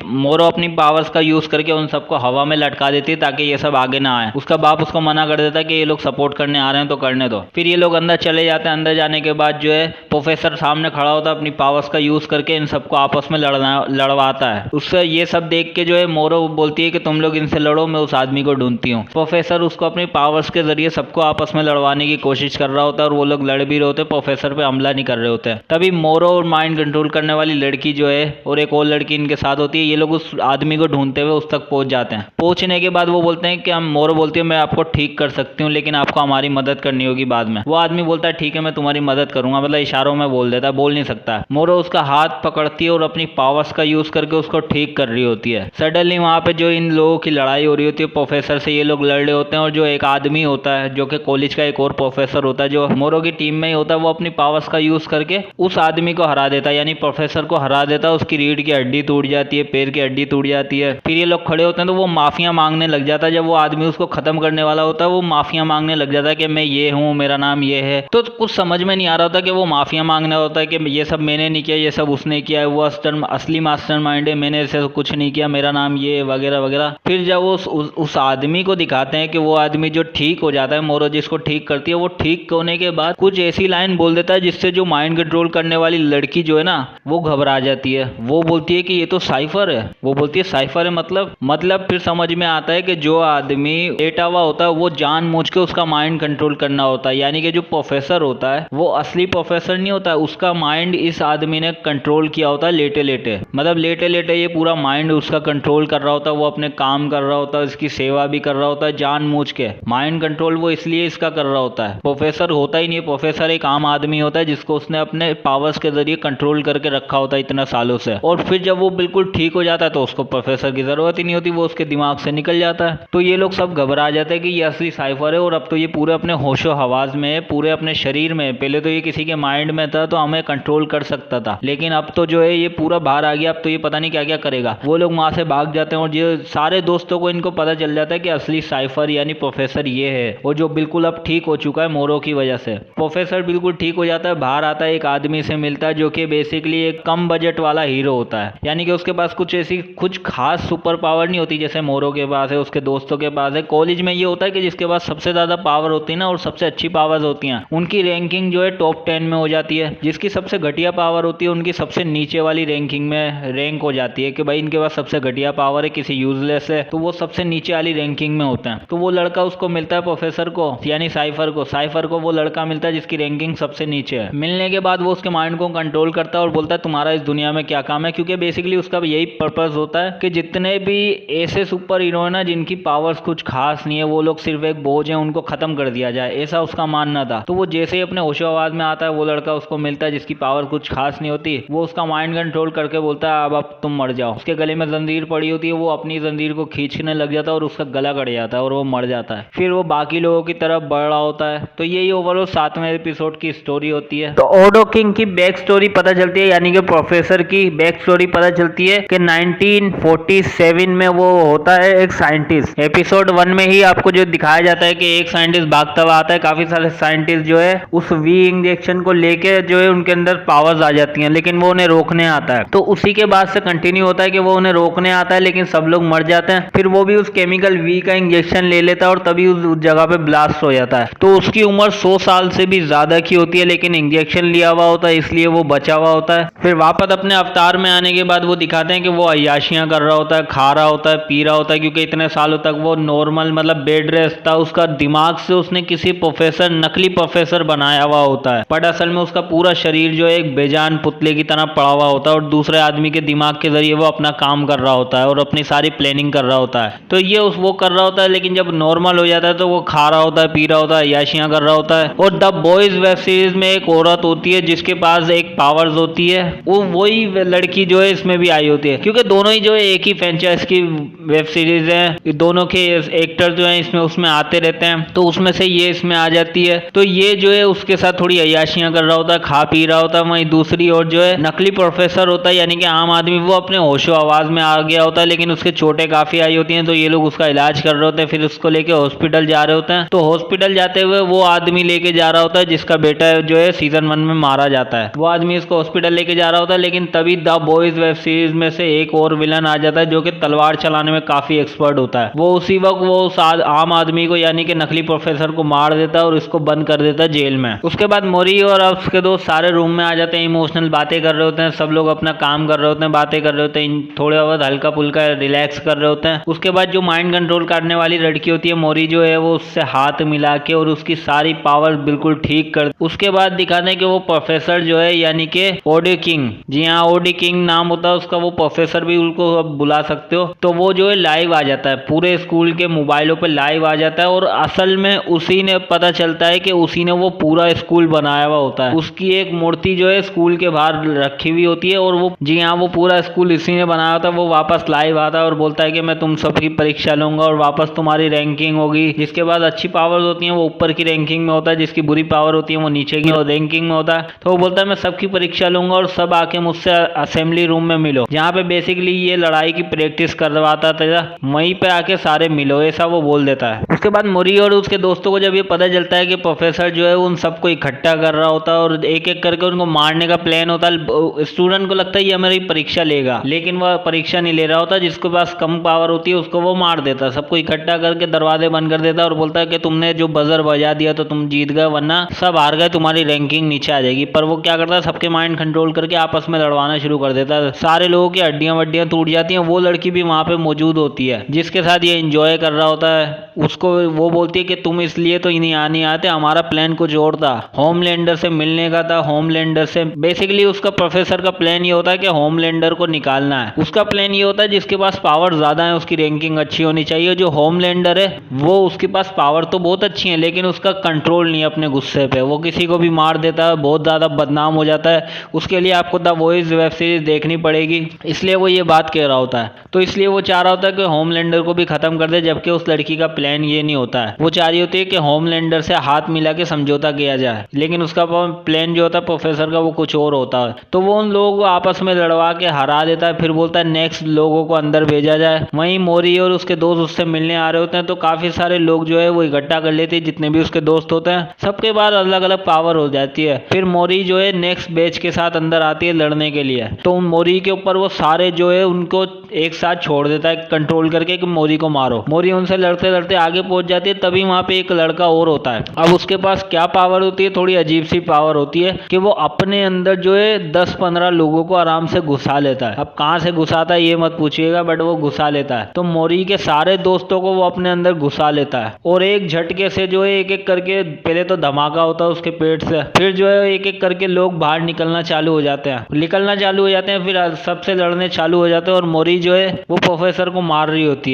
मोरो अपनी पावर्स का यूज करके उन सबको हवा में लटका देती है ताकि ये सब आगे ना आए। उसका बाप उसको मना कर देता है कि ये लोग सपोर्ट करने आ रहे हैं तो करने दो। फिर ये लोग अंदर चले जाते हैं। अंदर जाने के बाद जो है प्रोफेसर सामने खड़ा होता है, अपनी पावर्स का यूज करके इन सबको आपस में लड़वाता है। उससे ये सब देख के जो है मोरो बोलती है कि तुम लोग इनसे लड़ो, मैं उस आदमी को ढूंढती हूँ। प्रोफेसर उसको अपनी पावर्स के जरिए सबको आपस में लड़वाने की कोशिश कर रहा होता है और वो लोग लड़ भी रहे होते, प्रोफेसर पे हमला नहीं कर रहे होते। तभी मोरो और माइंड कंट्रोल करने वाली लड़की जो है और एक और लड़की इनके साथ होती है, ये लोग उस आदमी को ढूंढते हुए उस तक पहुंच जाते हैं। पहुंचने के बाद वो बोलते हैं कि मोरो बोलती है मैं आपको ठीक कर सकती हूँ लेकिन आपको हमारी मदद करनी होगी बाद में। वो आदमी बोलता है ठीक है मैं तुम्हारी मदद करूंगा, मतलब इशारों में बोल देता है, बोल नहीं सकता। मोरो उसका हाथ पकड़ती है और अपनी पावर्स का यूज करके उसको ठीक कर रही होती है। सडनली वहां पे जो इन लोगों की लड़ाई हो रही होती है, प्रोफेसर से ये लोग लड़ रहे होते हैं और जो एक आदमी होता है जो कि कॉलेज का एक और प्रोफेसर होता है जो मोरो की टीम में ही होता है, वो अपनी पावर्स का यूज करके उस आदमी को हरा देता है, यानी प्रोफेसर को हरा देता है। उसकी रीढ़ की हड्डी टूट जाती है, पैर की हड्डी टूट जाती है। फिर ये लोग खड़े होते हैं तो वो माफिया मांगने लग जाता है। जब वो आदमी उसको खत्म करने वाला होता है वो माफिया मांगने लग जाता है कि मैं ये हूँ, मेरा नाम ये है। तो कुछ समझ में नहीं आ रहा होता कि वो माफिया मांगना होता है कि ये सब मैंने नहीं किया, ये सब उसने किया है, वो असली मास्टरमाइंड है, मैंने ऐसे कुछ नहीं किया, मेरा नाम ये वगैरह वगैरह। फिर जब वो उस आदमी को दिखाते हैं कि वो आदमी जो ठीक हो जाता है, मोरो जिसको ठीक करती है, वो ठीक होने के बाद कुछ ऐसी लाइन बोल देता है जिससे जो माइंड कंट्रोल करने वाली लड़की जो है ना वो घबरा जाती है। वो बोलती है कि ये तो साइफर है। वो बोलती है साइफर है मतलब फिर समझ में आता है कि जो आदमी लेटा हुआ होता है वो जानबूझ के उसका माइंड कंट्रोल करना होता है, यानी कि जो प्रोफेसर होता है वो असली प्रोफेसर नहीं होता है, उसका माइंड इस आदमी ने कंट्रोल किया होता है लेटे लेटे। मतलब लेटे लेटे ये पूरा माइंड उसका कंट्रोल कर रहा होता है, वो अपने काम कर रहा होता है, इसकी सेवा भी कर रहा होता है जानबूझ के। माइंड कंट्रोल वो इसलिए इसका कर रहा होता है, प्रोफेसर होता ही नहीं है। प्रोफेसर एक आम आदमी होता है जिसको उसने अपने पावर्स के जरिए कंट्रोल करके रखा होता है इतना सालों से। और फिर जब वो बिल्कुल ठीक हो जाता है तो उसको प्रोफेसर की जरूरत ही नहीं होती, वो उसके दिमाग से निकल जाता है। तो ये लोग सब घबरा जाते हैं कि ये असली साइफर है और अब तो ये पूरे अपने होशो हवास में, पूरे अपने शरीर में। पहले तो ये किसी के माइंड में था तो हमें कंट्रोल कर सकता था, लेकिन अब तो जो है ये पूरा बाहर आ गया। अब तो ये पता नहीं क्या क्या करेगा। वो लोग वहां से भाग जाते हैं और ये सारे दोस्तों को इनको पता चल जाता है कि असली साइफर यानी प्रोफेसर ये है, और जो बिल्कुल अब ठीक हो चुका है मोरो की वजह से। प्रोफेसर बिल्कुल ठीक हो जाता है, बाहर आता है, एक आदमी से मिलता है जो कि बेसिकली एक कम बजट वाला हीरो होता है, यानी कि उसके पास कुछ खास सुपर पावर नहीं होती जैसे मोरो के पास है, उसके दोस्तों के पास है। कॉलेज में ये होता है कि जिसके पास सबसे ज्यादा पावर होती है ना और सबसे अच्छी पावर्स होती हैं, उनकी रैंकिंग जो है टॉप 10 में हो जाती है। जिसकी सबसे घटिया पावर होती है उनकी सबसे नीचे वाली रैंकिंग में रैंक हो जाती है कि भाई इनके पास सबसे घटिया पावर है, किसी यूजलेस है, तो वो सबसे नीचे वाली रैंकिंग में होते हैं। तो वो लड़का उसको मिलता है प्रोफेसर को, यानी साइफर को वो लड़का मिलता है जिसकी रैंकिंग सबसे नीचे है। मिलने के बाद वो उसके माइंड को कंट्रोल करता है और बोलता है तुम्हारा इस दुनिया में क्या काम है, क्योंकि बेसिकली उसका यही पर्पस होता है कि जितने भी ऐसे सुपर हीरो है ना जिनकी पावर्स कुछ खास नहीं है, वो लोग सिर्फ एक बोझ है, उनको खत्म कर दिया जाए, ऐसा उसका मानना था। तो वो जैसे ही अपने होशो आवाज में आता है वो लड़का उसको मिलता है जिसकी पावर कुछ खास नहीं होती, वो उसका माइंड कंट्रोल करके बोलता है अब तुम मर जाओ। उसके गले में जंजीर पड़ी होती है, वो अपनी जंजीर को खींचने लग जाता है और उसका गला कट जाता है और वो मर जाता है। फिर वो बाकी लोगों की तरफ बढ़ रहा होता है। तो यही ओवरऑल 7वें एपिसोड की स्टोरी होती है। तो ओडो किंग की बैक स्टोरी पता चलती है, यानी कि प्रोफेसर की बैक स्टोरी पता चलती है कि 1947 में वो होता है एक साइंटिस्ट। एपिसोड 1 में ही आपको जो दिखाया जाता है कि एक साइंटिस्ट भागता हुआ आता है, काफी सारे साइंटिस्ट जो है उस वी इंजेक्शन को लेके जो है उनके अंदर पावर्स आ जाती हैं, लेकिन वो उन्हें रोकने आता है। तो उसी के बाद से कंटिन्यू होता है कि वो उन्हें रोकने आता है लेकिन सब लोग मर जाते हैं। फिर वो भी उस केमिकल वी का इंजेक्शन ले लेता है और तभी उस जगह पे ब्लास्ट हो जाता है। तो उसकी उम्र 100 साल से भी ज्यादा की होती है, लेकिन इंजेक्शन लिया हुआ होता है इसलिए वो बचा हुआ होता है। फिर वापस अपने अवतार में आने के बाद वो दिखाते हैं कि वो अय्याशियां कर रहा होता है, खा रहा होता है, पी रहा होता है, क्योंकि इतने सालों तक वो नॉर्मल मतलब बेड रेस्ट था। उसका दिमाग से उसने किसी प्रोफेसर, नकली प्रोफेसर बनाया हुआ होता है, बट असल में उसका पूरा शरीर जो है एक बेजान पुतले की तरह पड़ा हुआ होता है और दूसरे आदमी के दिमाग के जरिए वो अपना काम कर रहा होता है और अपनी सारी प्लानिंग कर रहा होता है। तो ये वो कर रहा होता है, लेकिन जब नॉर्मल हो जाता है तो वो खा रहा होता है, पी रहा होता है, अय्याशियां कर रहा होता है। और द बॉयज वेब सीरीज में एक औरत होती है जिसके पास एक पावर्स होती है, वो वही लड़की जो है इसमें भी आई होती है, क्योंकि दोनों ही जो है एक ही फ्रेंचाइज की वेब सीरीज है, दोनों के एक्टर जो है इसमें उसमें आते रहते हैं, तो उसमें से ये इसमें आ जाती है। तो ये जो है उसके साथ थोड़ी अय्याशियां कर रहा होता है, खा पी रहा होता है। वहीं दूसरी ओर जो है नकली प्रोफेसर होता है, यानी कि आम आदमी, वो अपने होशो आवाज में आ गया होता है, लेकिन उसके चोटें काफी आई होती हैं, तो ये लोग उसका इलाज कर रहे होते हैं। फिर उसको लेके हॉस्पिटल जा रहे होते हैं। तो हॉस्पिटल जाते हुए वो आदमी लेके जा रहा होता है जिसका बेटा जो है सीजन 1 में मारा जाता है। वो आदमी इसको हॉस्पिटल लेके जा रहा होता है, लेकिन तभी द बॉयज वेब सीरीज में से एक और विलन आ जाता है जो कि तलवार चलाने में काफी एक्सपर्ट होता है। वो उसी वक्त वो उस आम आदमी को, यानी कि नकली प्रोफेसर को मार देता है और इसको बंद कर देता है जेल में। उसके बाद मोरी और उसके दोस्त सारे रूम में आ जाते हैं, इमोशनल बातें कर रहे होते हैं, सब लोग अपना काम कर रहे होते हैं, बातें कर रहे होते हैं, थोड़ा बहुत हल्का फुल्का रिलैक्स कर रहे होते हैं। उसके बाद जो माइंड कंट्रोल करने वाली लड़की होती है मोरी जो है, वो उससे हाथ मिला के और उसकी सारी पावर बिल्कुल ठीक कर। उसके बाद दिखाते हैं कि वो प्रोफेसर जो है, यानी कि ओडी किंग, जी हाँ ओडी किंग नाम होता है उसका, वो प्रोफेसर भी उनको अब बुला सकते हो। तो वो जो है लाइव आ जाता है, पूरे स्कूल के मोबाइलों पे लाइव आ जाता है, और असल में उसी ने पता चलता है कि उसी ने वो पूरा स्कूल बनाया हुआ होता है। उसकी एक मूर्ति जो है स्कूल के बाहर रखी हुई होती है, और वो जी हाँ वो पूरा स्कूल इसी ने बनाया होता है। वो वापस लाइव आता है और बोलता है कि मैं तुम सब की परीक्षा लूंगा और वापस तुम्हारी रैंकिंग होगी। जिसके बाद अच्छी पावर्स होती हैं वो ऊपर की रैंकिंग में होता है, जिसकी बुरी पावर होती है वो नीचे की रैंकिंग में होता है। तो वो बोलता है मैं सबकी परीक्षा लूंगा और सब आके मुझसे असेंबली रूम में मिलो, जहाँ पे बेसिकली ये लड़ाई की प्रैक्टिस करवाता था, वहीं पे आके सारे मिलो, ऐसा वो बोल देता है। उसके बाद मोरी और उसके दोस्तों को जब ये पता चलता है कि प्रोफेसर जो है उन सबको इकट्ठा कर रहा होता है और एक एक करके उनको मारने का प्लान होता है, स्टूडेंट को लगता है ये हमारी परीक्षा लेगा, लेकिन वह परीक्षा नहीं ले रहा होता। जिसके पास कम पावर होती है उसको वो मार देता है, सबको इकट्ठा करके दरवाजे बंद कर देता है और बोलता है कि तुमने जो बजर बजा दिया तो तुम जीत गए, वरना सब हार गए, तुम्हारी रैंकिंग नीचे आ जाएगी। पर वो क्या करता है, सबके माइंड कंट्रोल करके आपस में लड़वाना शुरू कर देता है। सारे लोगों की हड्डियां वड्डियां टूट जाती हैं। वो लड़की भी वहां पे मौजूद होती है जिसके साथ ये एंजॉय कर रहा होता है। उसको वो बोलती है कि तुम इसलिए तो नहीं आते, हमारा प्लान कुछ और था, होमलैंडर से मिलने का था। होमलैंडर से बेसिकली उसका प्रोफेसर का प्लान ये होता है कि होमलैंडर को निकालना है। उसका प्लान ये होता है जिसके पास पावर ज्यादा है उसकी रैंकिंग अच्छी होनी चाहिए। जो होमलैंडर है वो उसके पास पावर तो बहुत अच्छी है लेकिन उसका कंट्रोल नहीं है अपने गुस्से पे, वो किसी को भी मार देता है, बहुत ज्यादा बदनाम हो जाता है। उसके लिए आपको द वॉइस वेब सीरीज देखनी पड़ेगी, इसलिए वो ये बात कह रहा होता है। तो इसलिए वो चाह रहा होता है कि होमलैंडर को भी खत्म कर दे, जबकि उस लड़की का प्लान ये नहीं होता है। वो चाह रही होती है कि होमलैंडर से हाथ मिला के समझौता किया जाए, लेकिन उसका प्लान जो होता है प्रोफेसर का वो कुछ और होता है। तो वो उन लोगों को आपस में लड़वा के हरा देता है, फिर बोलता है नेक्स्ट लोगों को अंदर भेजा जाए। वहीं मोरी और उसके दोस्त उससे मिलने आ रहे होते हैं, तो काफी सारे लोग जो है वो इकट्ठा कर लेते हैं, जितने भी उसके दोस्त होते हैं। सबके बाद अलग अलग पावर हो जाती है। फिर मोरी जो है नेक्स्ट बैच के साथ अंदर आती है लड़ने के लिए। तो उन मोरी के ऊपर वो सारे जो है उनको एक साथ छोड़ देता है कंट्रोल करके कि मोरी को मारो। मोरी उनसे लड़ते लड़ते आगे पहुंच जाती है, तभी वहां पे एक लड़का और होता है। अब उसके पास क्या पावर होती है, थोड़ी अजीब सी पावर होती है कि वो अपने अंदर जो है 10-15 लोगों को आराम से घुसा लेता है। अब कहां से घुसाता है ये मत पूछिएगा, बट वो घुसा लेता है। तो मोरी के सारे दोस्तों को वो अपने अंदर घुसा लेता है और एक झटके से जो है एक एक करके, पहले तो धमाका होता है उसके पेट से, फिर जो है एक एक करके लोग बाहर निकलना चालू हो जाते हैं, फिर सबसे लड़ने चालू हो जाते हैं। और मोरी जो है वो प्रोफेसर को मार रही होती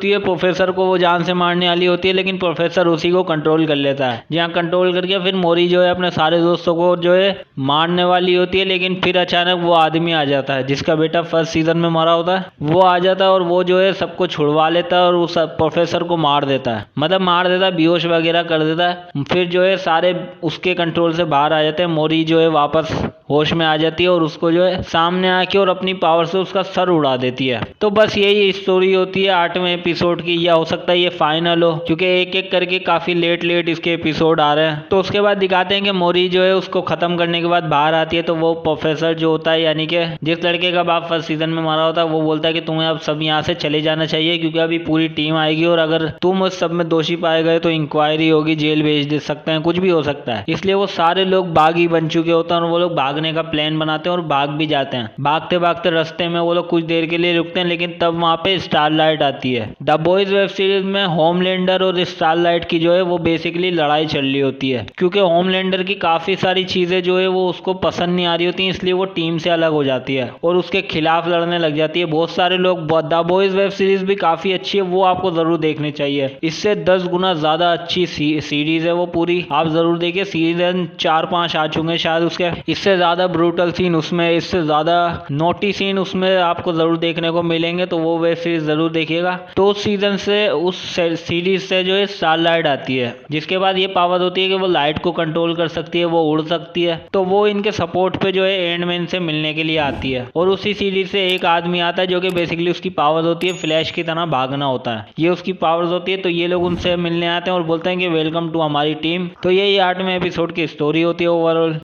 है, प्रोफेसर को वो जान से मारने वाली होती है, लेकिन प्रोफेसर उसी को कंट्रोल कर लेता है। जहाँ कंट्रोल करके फिर मोरी जो है अपने सारे दोस्तों को जो है मारने वाली होती है, लेकिन फिर अचानक वो आदमी आ जाता है जिसका बेटा फर्स्ट सीजन में मरा होता है। वो आ जाता है और वो जो है सबको छुड़वा लेता है और उस प्रोफेसर को मार देता है, बेहोश वगैरह कर देता है। फिर जो है सारे उसके कंट्रोल से बाहर आ जाते हैं। मोरी जो है वापस होश में आ जाती है और उसको जो है सामने आके और अपनी पावर से उसका सर उड़ा देती है। तो बस यही स्टोरी होती है 8वें एपिसोड की, या हो सकता है ये फाइनल हो, क्योंकि एक एक करके काफी लेट इसके एपिसोड आ रहे हैं। तो उसके बाद दिखाते हैं कि मोरी जो है उसको खत्म करने के बाद बाहर आती है, तो वो प्रोफेसर जो होता है, यानी कि जिस लड़के का बाप फर्स्ट सीजन में मारा होता है, वो बोलता है कि तुम्हें अब सब यहाँ से चले जाना चाहिए, क्योंकि अभी पूरी टीम आएगी और अगर तुम उस सब में दोषी पाए गए तो इंक्वायरी होगी, जेल भेज दे सकते हैं, कुछ भी हो सकता है। इसलिए वो सारे लोग बागी बन चुके होते हैं और वो लोग भागने का प्लान बनाते हैं और भाग भी जाते हैं। भागते भागते रास्ते में वो लोग कुछ देर के लिए रुकते हैं, लेकिन तब वहां पे स्टारलाइट आती है। द बॉयज वेब सीरीज में होमलैंडर और स्टारलाइट की जो है वो बेसिकली लड़ाई चल रही होती है, क्योंकि होमलैंडर की काफी सारी चीजें जो है वो उसको पसंद नहीं आ रही होती, इसलिए वो टीम से अलग हो जाती है और उसके खिलाफ लड़ने लग जाती है। बहुत सारे लोग, द बॉयज वेब सीरीज भी काफी अच्छी है, वो आपको जरूर देखनी चाहिए। इससे 10 गुना ज्यादा अच्छी सीरीज है वो पूरी, आप जरूर देखिए। सीजन 4-5 आ चुके हैं शायद उसके। इससे ज्यादा ब्रूटल सीन उसमें, इससे ज्यादा नोटी सीन उसमें आपको जरूर देखने को मिलेंगे, तो वो वेब सीरीज जरूर देखिएगा। तो उस सीजन से, उस सीरीज से जो है स्टारलाइट आती है, जिसके बाद ये पावर होती है कि वो लाइट को कंट्रोल कर सकती है, वो उड़ सकती है। तो वो इनके सपोर्ट पे जो है एंडमैन से मिलने के लिए आती है और उसी सीरीज से एक आदमी आता है जो कि बेसिकली उसकी पावर होती है फ्लैश की तरह भागना होता है, ये उसकी पावर्स होती है। तो ये लोग उनसे मिलने आते हैं और बोलते हैं कि वेलकम टू हमारी टीम। तो यही 8वें एपिसोड की स्टोरी होती है ओवरऑल।